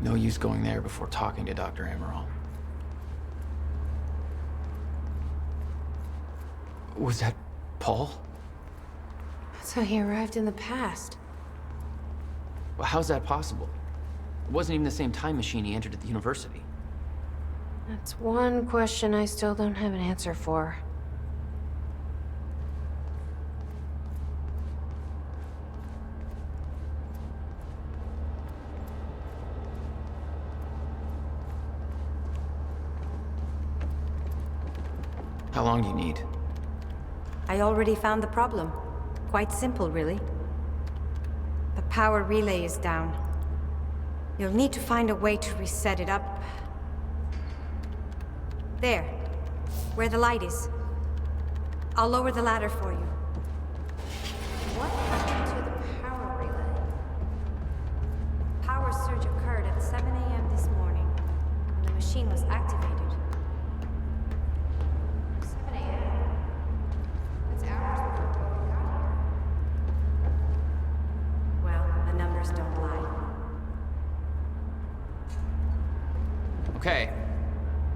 No use going there before talking to Dr. Amaral. Was that Paul? That's how he arrived in the past. Well, how's that possible? It wasn't even the same time machine he entered at the university. That's one question I still don't have an answer for. How long do you need? I already found the problem. Quite simple, really. The power relay is down. You'll need to find a way to reset it up. There, where the light is. I'll lower the ladder for you. What happened to the power relay? Power surge occurred at 7 a.m. this morning, when the machine was activated. 7 a.m.? That's hours before we got here. Well, the numbers don't lie. Okay.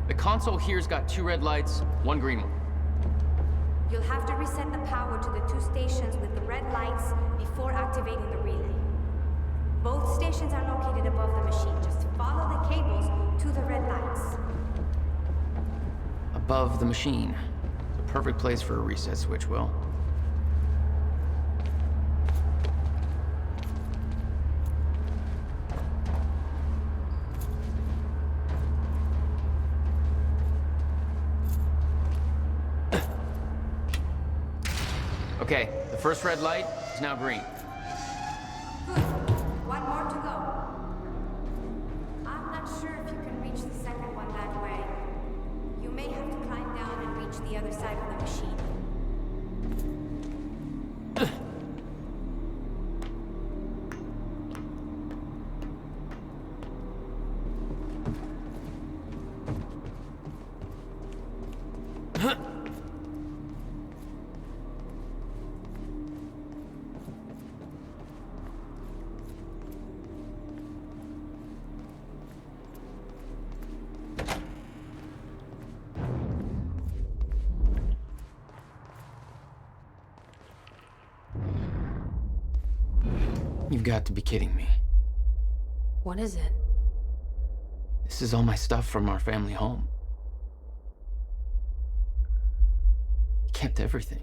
The console here's got 2 red lights, 1 green one. You'll have to reset the power to the 2 stations with the red lights before activating the relay. Both stations are located above the machine. Just follow the cables to the red lights. Above the machine. It's a perfect place for a reset switch, Will. Okay, the first red light is now green. Good. One more to go. I'm not sure if you can reach the second one that way. You may have to climb down and reach the other side of the machine. You've got to be kidding me. What is it? This is all my stuff from our family home. You kept everything.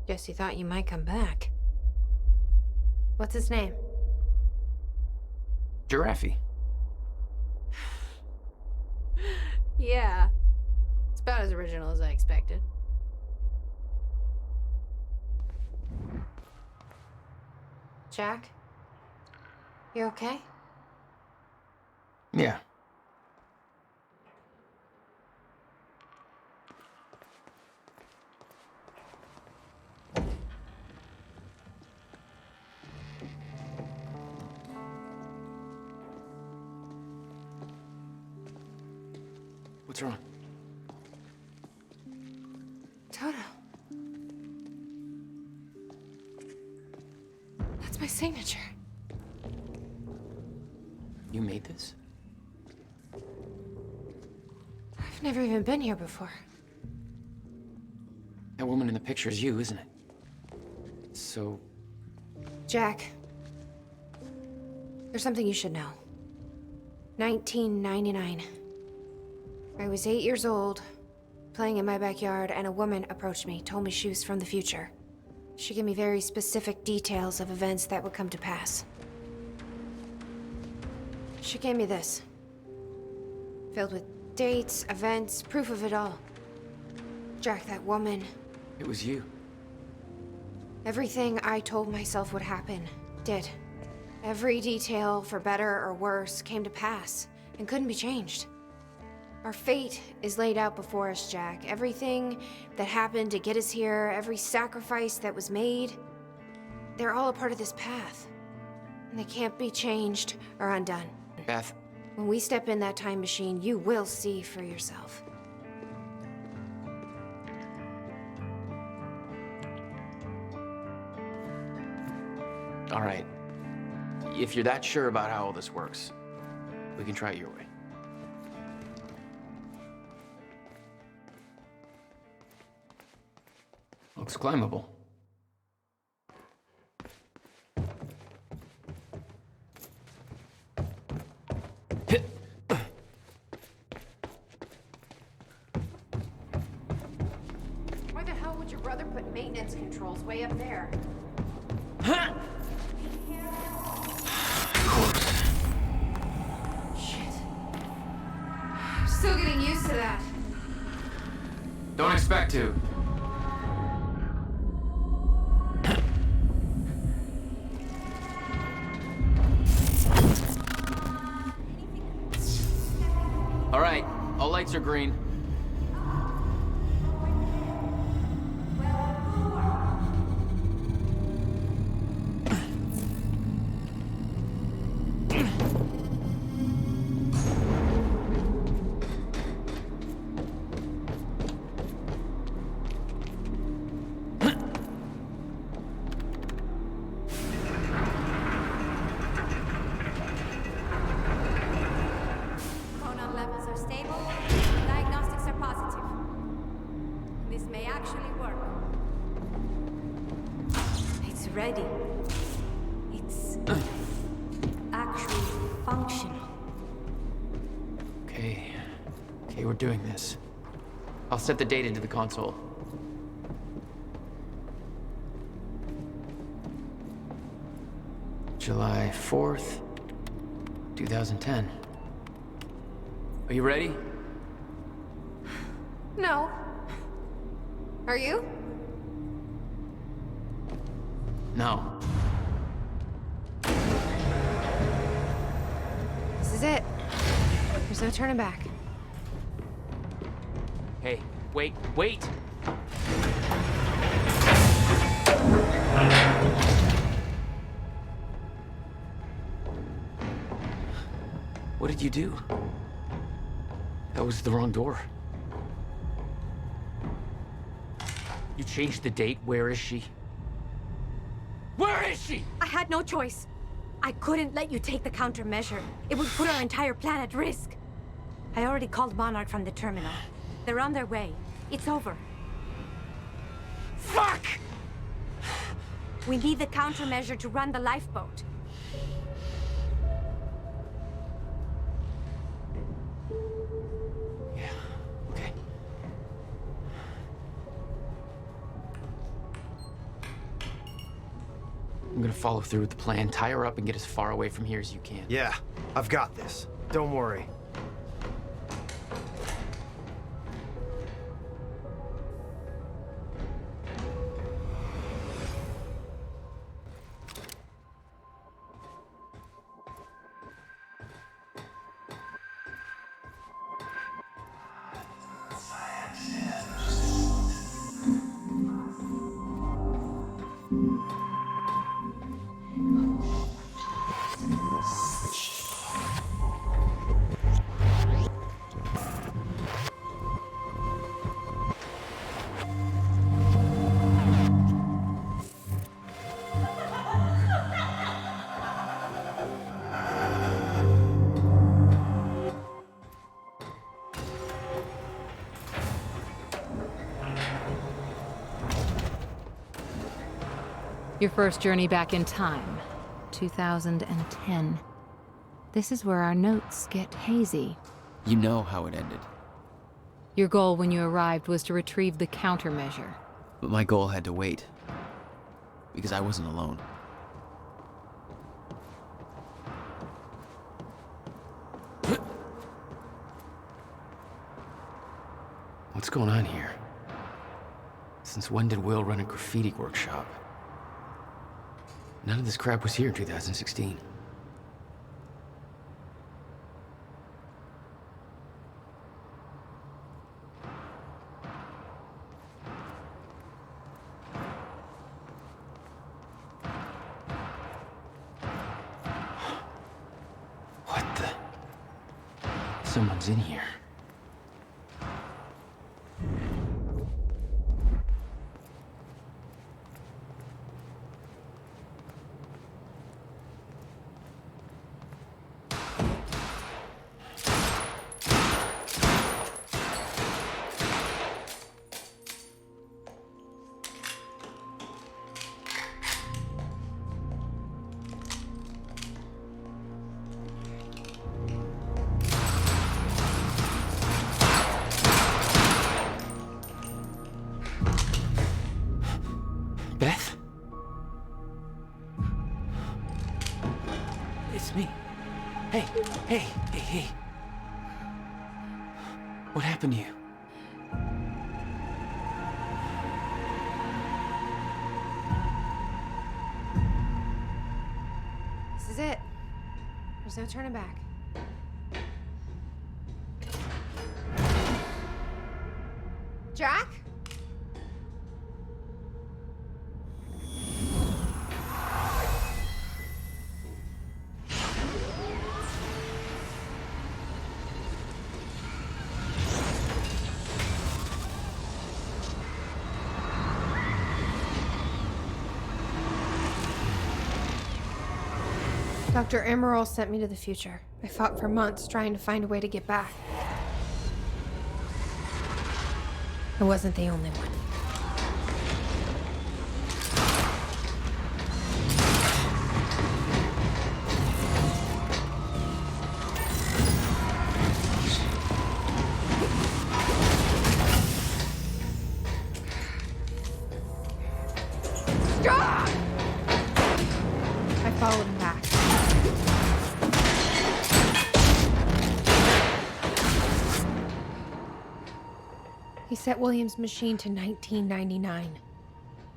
Guess you thought you might come back. What's his name? Giraffe. Yeah. It's about as original as I expected. Jack? You okay? Yeah. What's wrong? Toto. That's my signature. You made this? I've never even been here before. That woman in the picture is you, isn't it? So... Jack. There's something you should know. 1999. I was 8 years old, playing in my backyard, and a woman approached me, told me she was from the future. She gave me very specific details of events that would come to pass. She gave me this. Filled with dates, events, proof of it all. Jack, that woman. It was you. Everything I told myself would happen, did. Every detail, for better or worse, came to pass, and couldn't be changed. Our fate is laid out before us, Jack. Everything that happened to get us here, every sacrifice that was made, they're all a part of this path. And they can't be changed or undone. Beth. When we step in that time machine, you will see for yourself. All right. If you're that sure about how all this works, we can try it your way. Looks climbable. Why the hell would your brother put maintenance controls way up there? Shit. Still getting used to that. Don't expect to. All right, all lights are green. Chronon levels are stable. Diagnostics are positive. This may actually work. It's ready. It's actually functional. Okay, we're doing this. I'll set the date into the console. July 4th, 2010. Are you ready? No. Are you? No. This is it. There's no turning back. Hey, wait. What did you do? That was the wrong door. You changed the date. Where is she? Where is she? I had no choice. I couldn't let you take the countermeasure. It would put our entire plan at risk. I already called Monarch from the terminal. They're on their way. It's over. Fuck! We need the countermeasure to run the lifeboat. Okay. I'm gonna follow through with the plan. Tie her up and get as far away from here as you can. Yeah, I've got this. Don't worry. Your first journey back in time, 2010. This is where our notes get hazy. You know how it ended. Your goal when you arrived was to retrieve the countermeasure. But my goal had to wait. Because I wasn't alone. What's going on here? Since when did Will run a graffiti workshop? None of this crap was here in 2016. What the? Someone's in here. Hey, hey, hey, hey. What happened to you? This is it. There's no turning back. Jack? Dr. Emerald sent me to the future. I fought for months trying to find a way to get back. I wasn't the only one. I followed him back. He set William's machine to 1999.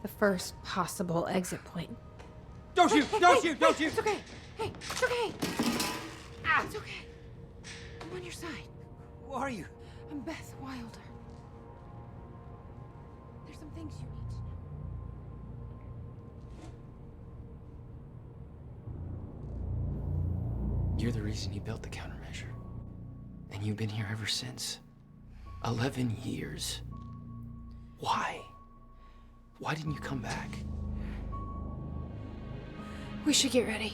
The first possible exit point. Don't shoot! Don't shoot! Don't shoot! It's okay. Hey, it's okay. Ah, it's okay. I'm on your side. Who are you? I'm Beth Wilder. There's some things you need to know. You're the reason he built the countermeasure. And you've been here ever since. 11 years. Why? Why didn't you come back? We should get ready.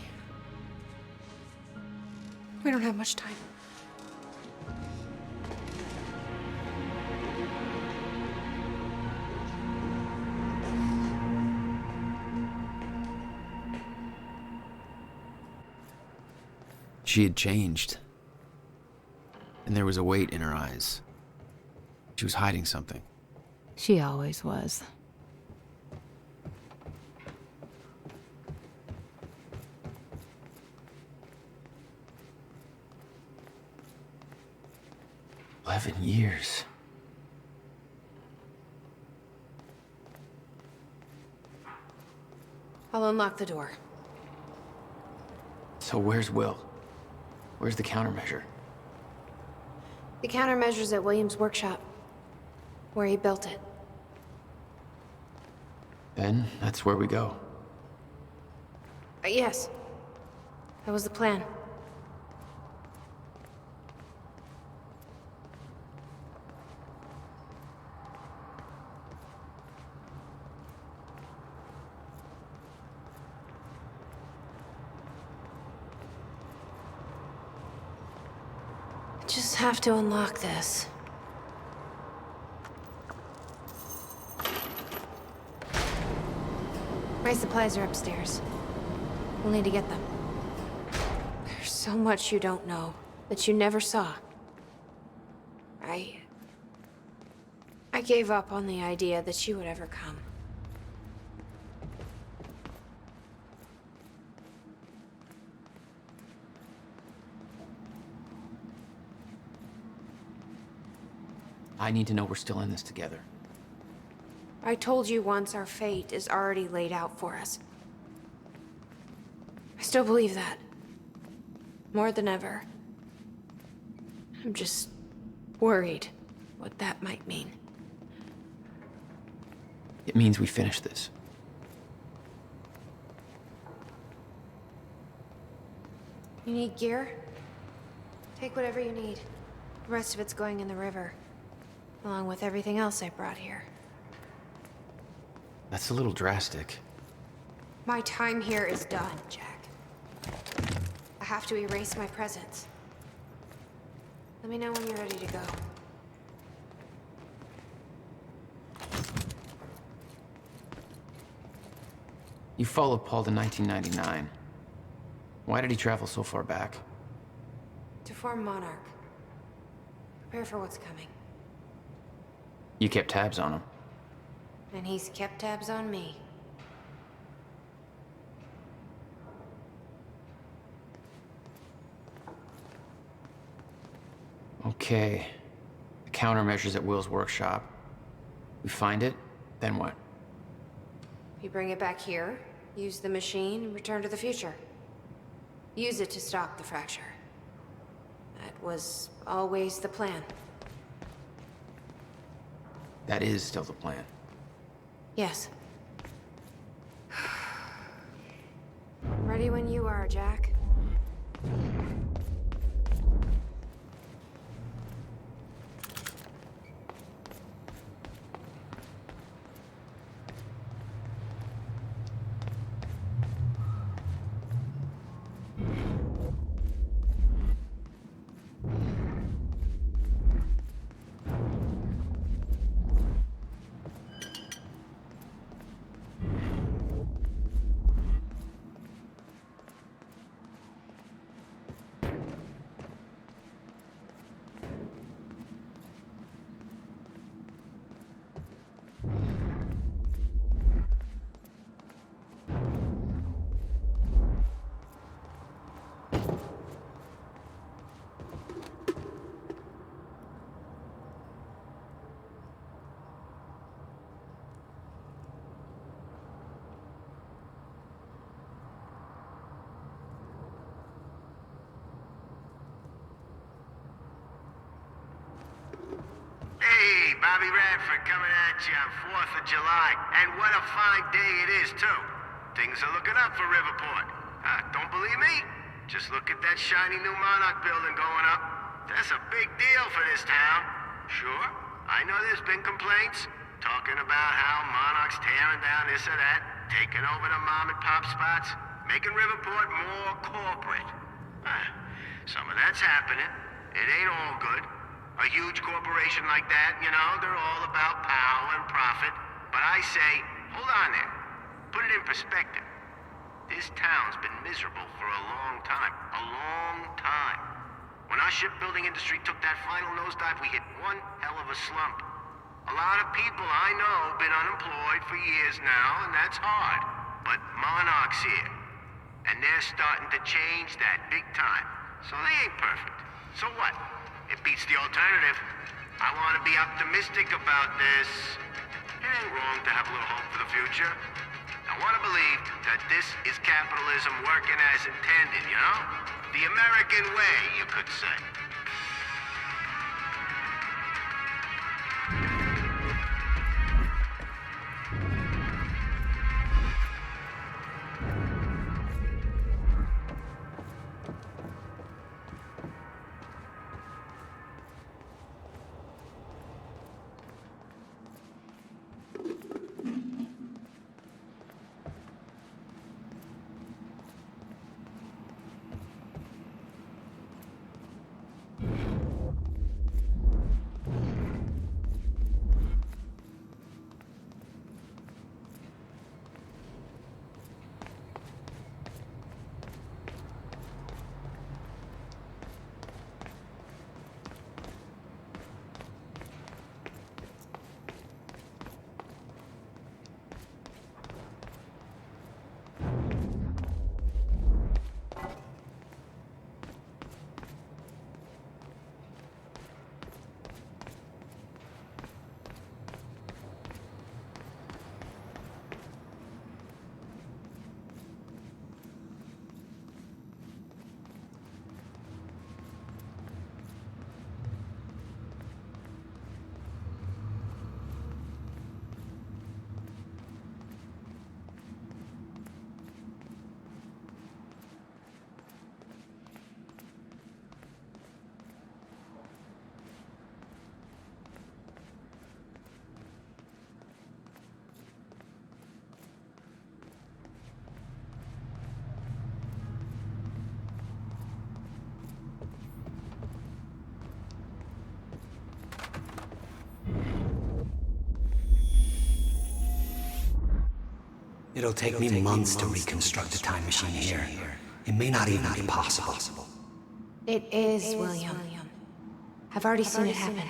We don't have much time. She had changed. And there was a weight in her eyes. She was hiding something. She always was. Years. I'll unlock the door. So where's Will? Where's the countermeasure? The countermeasure's at William's workshop, where he built it. Then that's where we go. Yes. That was the plan. Just have to unlock this. My supplies are upstairs. We'll need to get them. There's so much you don't know that you never saw. I gave up on the idea that she would ever come. I need to know we're still in this together. I told you once our fate is already laid out for us. I still believe that. More than ever. I'm just worried what that might mean. It means we finish this. You need gear? Take whatever you need. The rest of it's going in the river. Along with everything else I brought here. That's a little drastic. My time here is done, Jack. I have to erase my presence. Let me know when you're ready to go. You followed Paul to 1999. Why did he travel so far back? To form Monarch. Prepare for what's coming. You kept tabs on him. And he's kept tabs on me. Okay. The countermeasures at Will's workshop. We find it, then what? You bring it back here, use the machine, and return to the future. Use it to stop the fracture. That was always the plan. That is still the plan. Yes. Ready when you are, Jack. Bobby Radford coming at you on 4th of July. And what a fine day it is, too. Things are looking up for Riverport. Don't believe me? Just look at that shiny new Monarch building going up. That's a big deal for this town. Sure, I know there's been complaints, talking about how Monarch's tearing down this or that, taking over the mom and pop spots, making Riverport more corporate. Some of that's happening. It ain't all good. A huge corporation like that, you know, they're all about power and profit. But I say, hold on there. Put it in perspective. This town's been miserable for a long time. A long time. When our shipbuilding industry took that final nosedive, we hit one hell of a slump. A lot of people I know have been unemployed for years now, and that's hard. But Monarch's here. And they're starting to change that big time. So they ain't perfect. So what? It beats the alternative. I want to be optimistic about this. It ain't wrong to have a little hope for the future. I want to believe that this is capitalism working as intended, you know? The American way, you could say. It'll take me months to reconstruct a time machine here. It may not even be possible. It is, William. I've already seen it happen.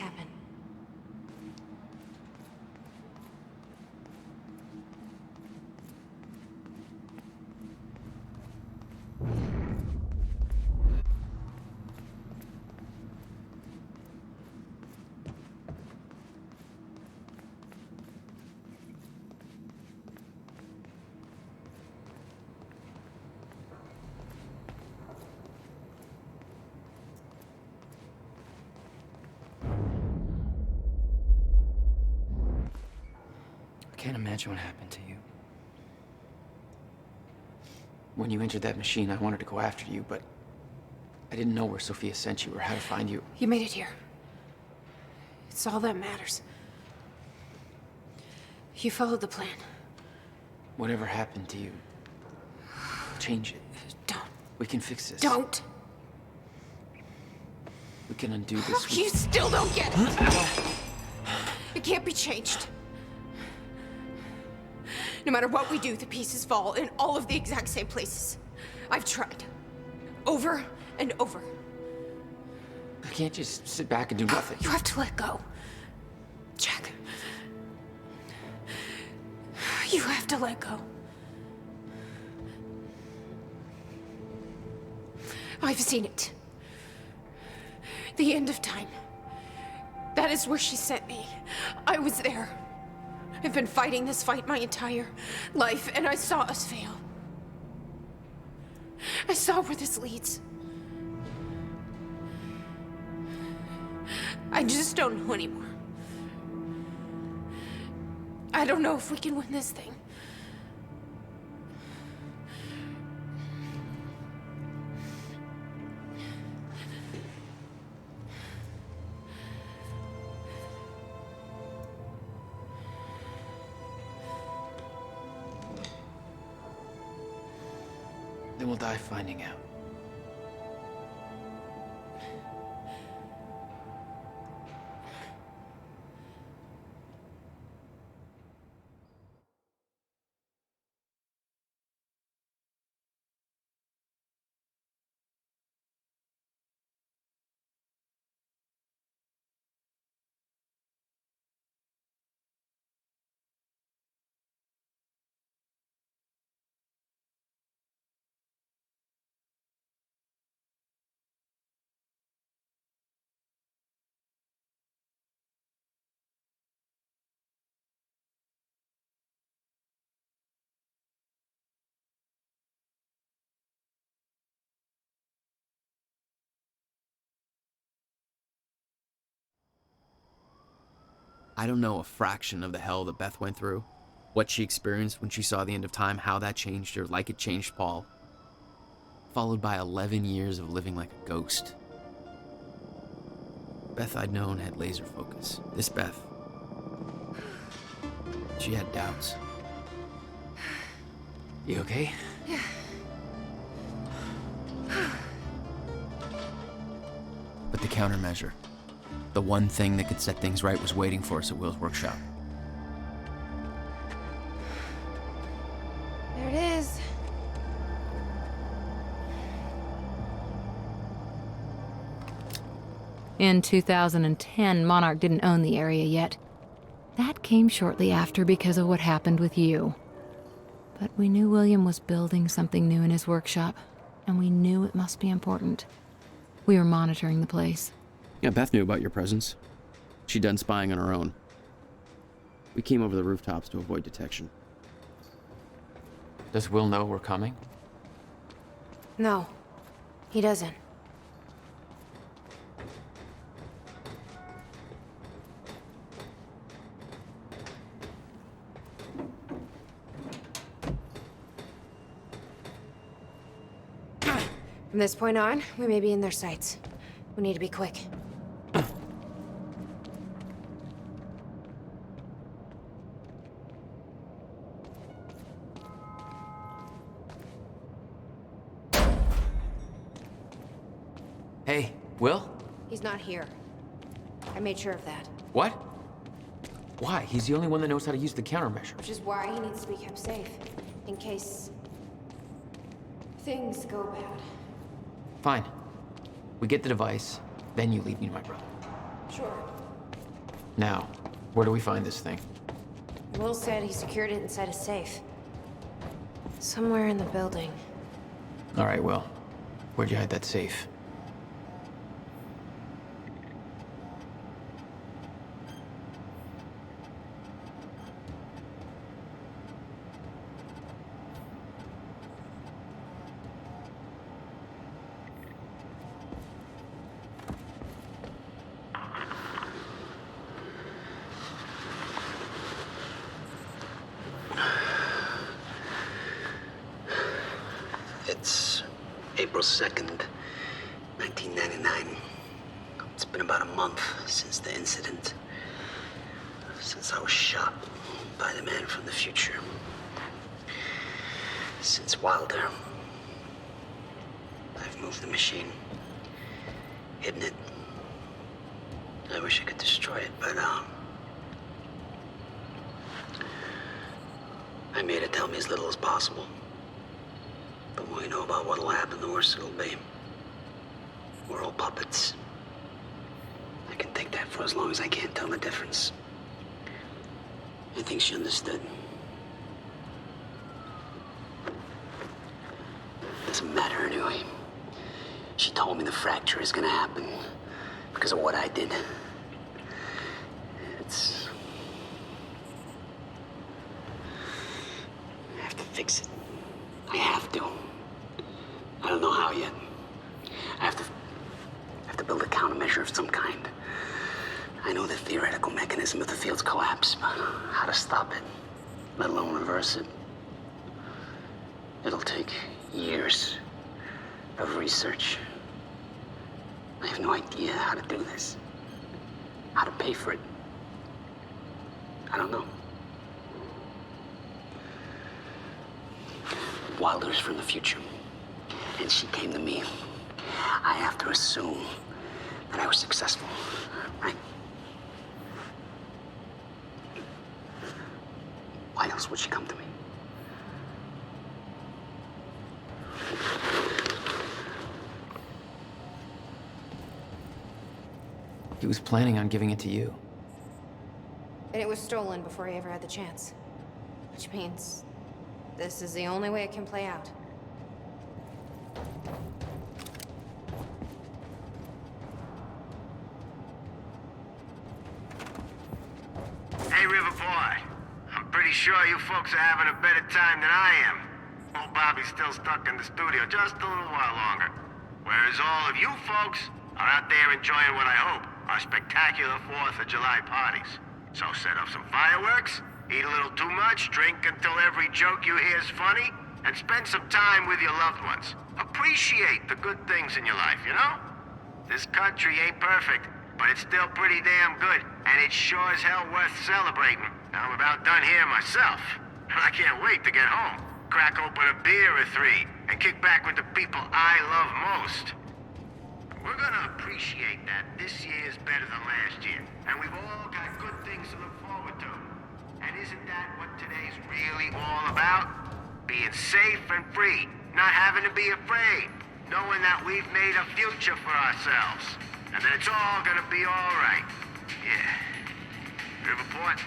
can't imagine what happened to you. When you entered that machine, I wanted to go after you, but I didn't know where Sophia sent you or how to find you. You made it here. It's all that matters. You followed the plan. Whatever happened to you, change it. Don't. We can fix this. Don't. We can undo this. You still don't get it. It can't be changed. No matter what we do, the pieces fall in all of the exact same places. I've tried. Over and over. I can't just sit back and do nothing. You have to let go. Jack. You have to let go. I've seen it. The end of time. That is where she sent me. I was there. I've been fighting this fight my entire life, and I saw us fail. I saw where this leads. I just don't know anymore. I don't know if we can win this thing. Then we'll die finding out. I don't know a fraction of the hell that Beth went through, what she experienced when she saw the end of time, how that changed her like it changed Paul. Followed by 11 years of living like a ghost. Beth I'd known had laser focus. This Beth, she had doubts. You okay? Yeah. But the countermeasure, the one thing that could set things right, was waiting for us at Will's workshop. There it is. In 2010, Monarch didn't own the area yet. That came shortly after because of what happened with you. But we knew William was building something new in his workshop, and we knew it must be important. We were monitoring the place. Yeah, Beth knew about your presence. She'd done spying on her own. We came over the rooftops to avoid detection. Does Will know we're coming? No, he doesn't. From this point on, we may be in their sights. We need to be quick. Hey, Will? He's not here. I made sure of that. What? Why? He's the only one that knows how to use the countermeasure. Which is why he needs to be kept safe. In case... things go bad. Fine. We get the device, then you lead me to my brother. Sure. Now, where do we find this thing? Will said he secured it inside a safe. Somewhere in the building. All right, Will. Where'd you hide that safe? April 2nd, 1999. It's been about a month since the incident. Since I was shot by the man from the future. Since Wilder. I've moved the machine. Hidden it. I wish I could destroy it, but, I made it tell me as little as possible. The more you know about what'll happen, the worse it'll be. We're all puppets. I can take that for as long as I can't tell the difference. I think she understood. Doesn't matter anyway. She told me the fracture is gonna happen because of what I did. I have to fix it. I have to. I don't know how yet. I have to build a countermeasure of some kind. I know the theoretical mechanism of the field's collapse, but how to stop it, let alone reverse it. It'll take years of research. I have no idea how to do this. How to pay for it. I don't know. Wilder's from the future, and she came to me. I have to assume that I was successful, right? Why else would she come to me? He was planning on giving it to you. And it was stolen before he ever had the chance. Which means this is the only way it can play out. Hey, River Boy. I'm pretty sure you folks are having a better time than I am. Old Bobby's still stuck in the studio just a little while longer. Whereas all of you folks are out there enjoying what I hope are spectacular 4th of July parties. So set up some fireworks, eat a little too much, drink until every joke you hear is funny, and spend some time with your loved ones. Appreciate the good things in your life, you know? This country ain't perfect, but it's still pretty damn good, and it's sure as hell worth celebrating. I'm about done here myself, and I can't wait to get home, crack open a beer or 3, and kick back with the people I love most. We're gonna appreciate that this year's better than last year, and we've all got good things to look forward to. And isn't that what today's really all about? Being safe and free, not having to be afraid, knowing that we've made a future for ourselves, and that it's all gonna be all right. Yeah. Riverport,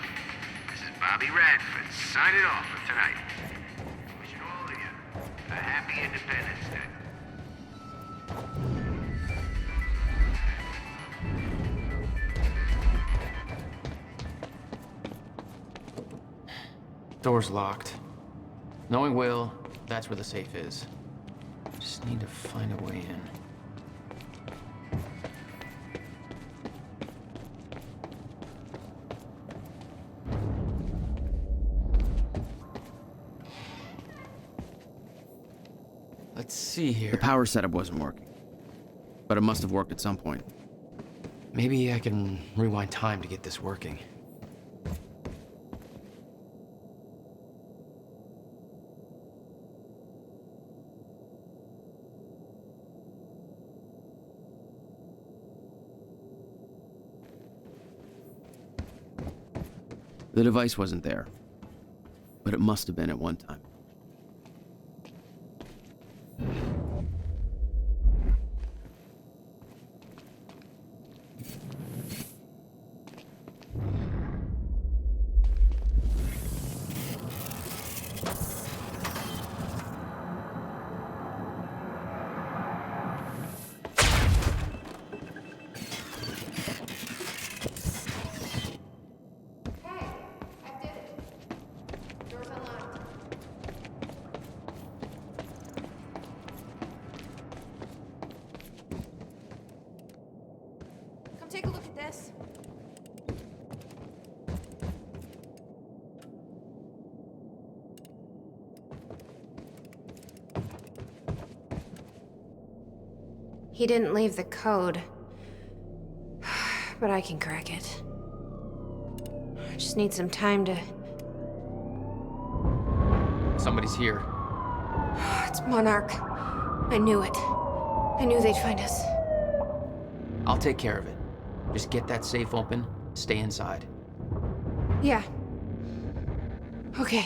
this is Bobby Radford signing off for tonight. Wishing all of you a happy Independence Day. Door's locked. Knowing Will, that's where the safe is. Just need to find a way in. Let's see here. The power setup wasn't working, but it must have worked at some point. Maybe I can rewind time to get this working. The device wasn't there, but it must have been at one time. He didn't leave the code. But I can crack it. I just need some time to... Somebody's here. It's Monarch. I knew it. I knew they'd find us. I'll take care of it. Just get that safe open, stay inside. Yeah. Okay.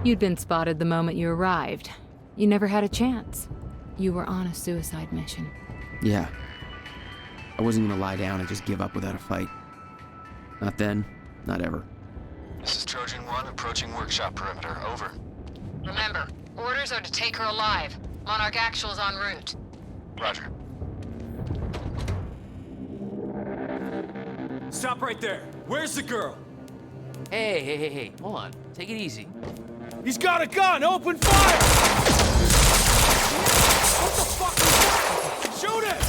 You'd been spotted the moment you arrived. You never had a chance. You were on a suicide mission. Yeah. I wasn't gonna lie down and just give up without a fight. Not then, not ever. This is Trojan 1 approaching workshop perimeter. Over. Remember, orders are to take her alive. Monarch Actual's en route. Roger. Stop right there. Where's the girl? Hey, hold on. Take it easy. He's got a gun! Open fire! What the fuck is that? Shoot it!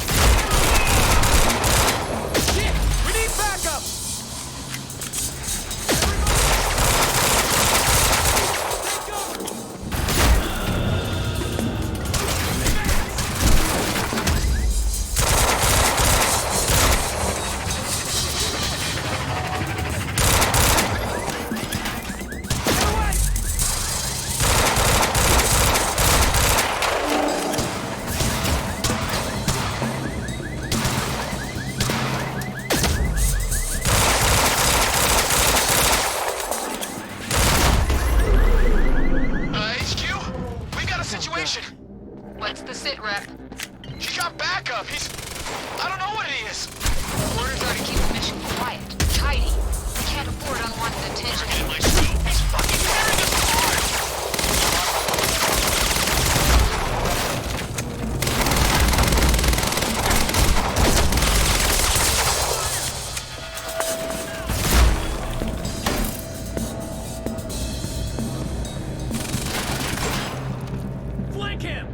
Shit! We need backup! What's the sit rep? He got backup. He's... I don't know what he is. Orders are to keep the mission quiet, tidy. We can't afford unwanted attention. He's fucking tearing us apart! Flank him!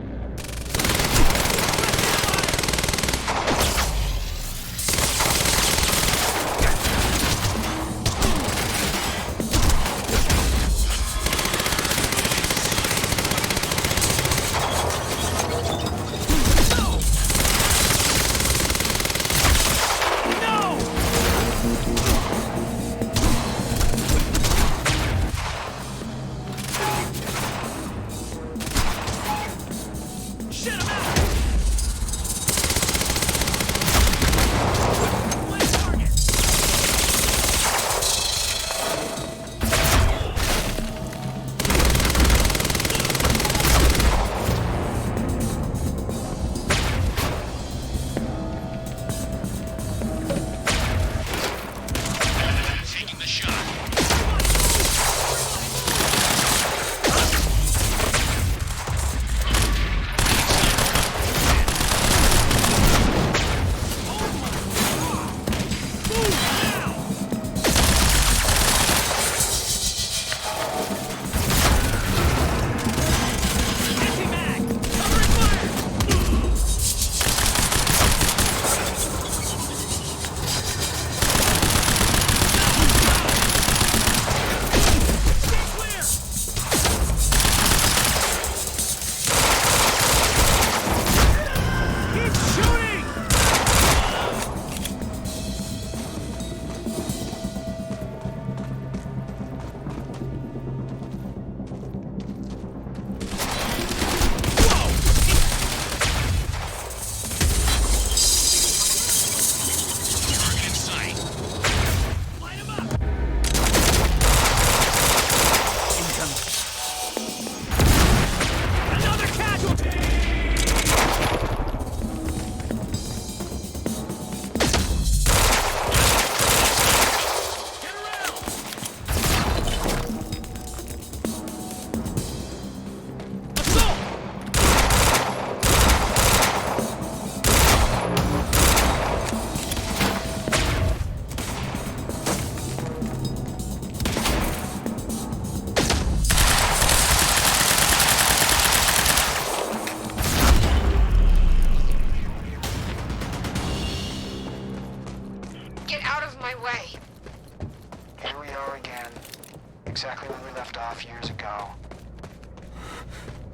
Exactly where we left off years ago.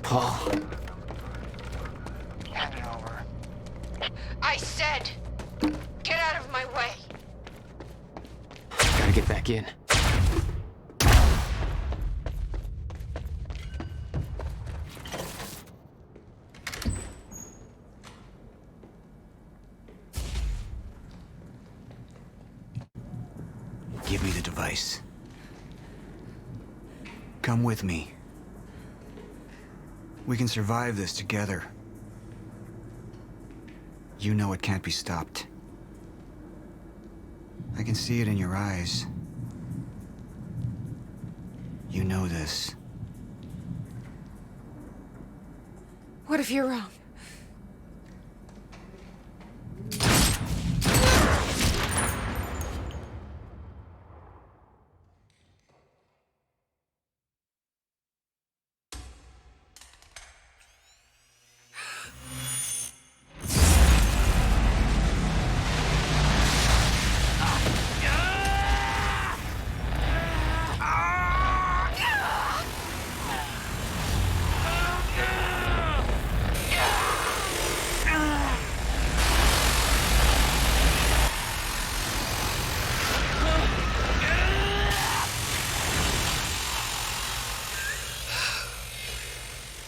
Paul. Hand it over. I said, get out of my way. Gotta get back in. Give me the device. Come with me. We can survive this together. You know it can't be stopped. I can see it in your eyes. You know this. What if you're wrong?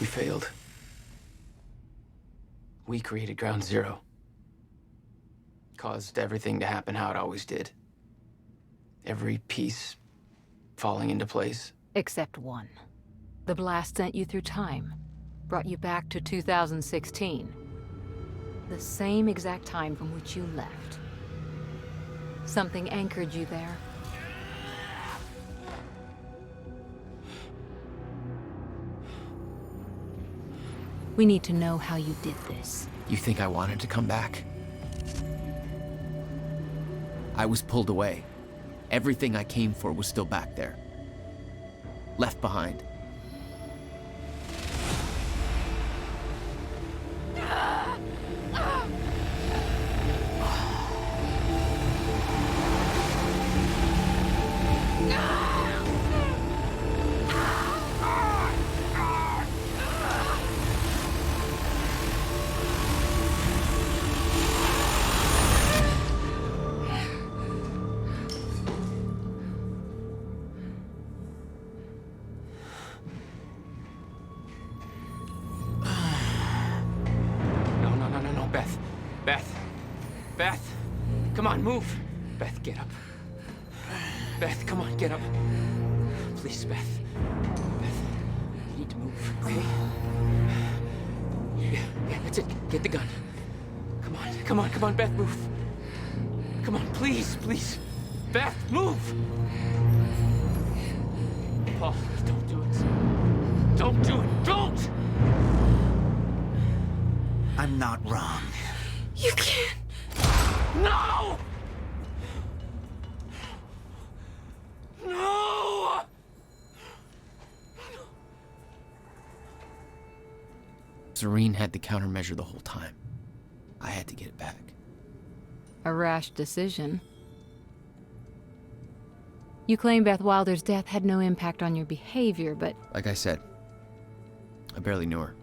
We failed. We created Ground Zero. Caused everything to happen how it always did. Every piece falling into place. Except one. The blast sent you through time. Brought you back to 2016. The same exact time from which you left. Something anchored you there. We need to know how you did this. You think I wanted to come back? I was pulled away. Everything I came for was still back there. Left behind. Beth, come on, move. Beth, get up. Beth, come on, get up. Please, Beth. Beth, you need to move, okay? Yeah, that's it. Get the gun. Come on, Beth, move. Come on, please. Beth, move! Paul, don't do it. Don't do it, don't! I'm not wrong. You can't. No! No! Serene had the countermeasure the whole time. I had to get it back. A rash decision. You claim Beth Wilder's death had no impact on your behavior, but... Like I said, I barely knew her.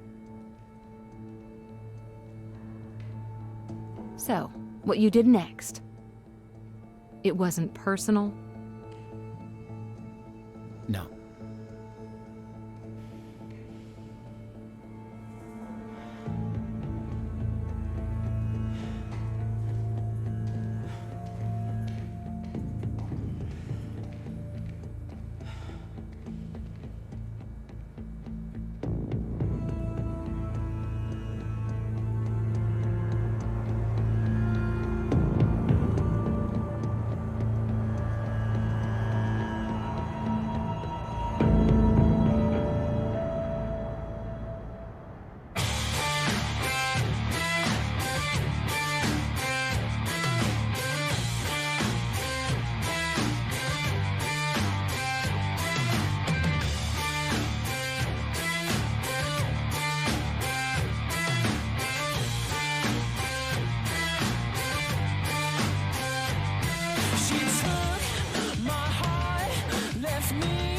So, what you did next? It wasn't personal? No. She took my heart, left me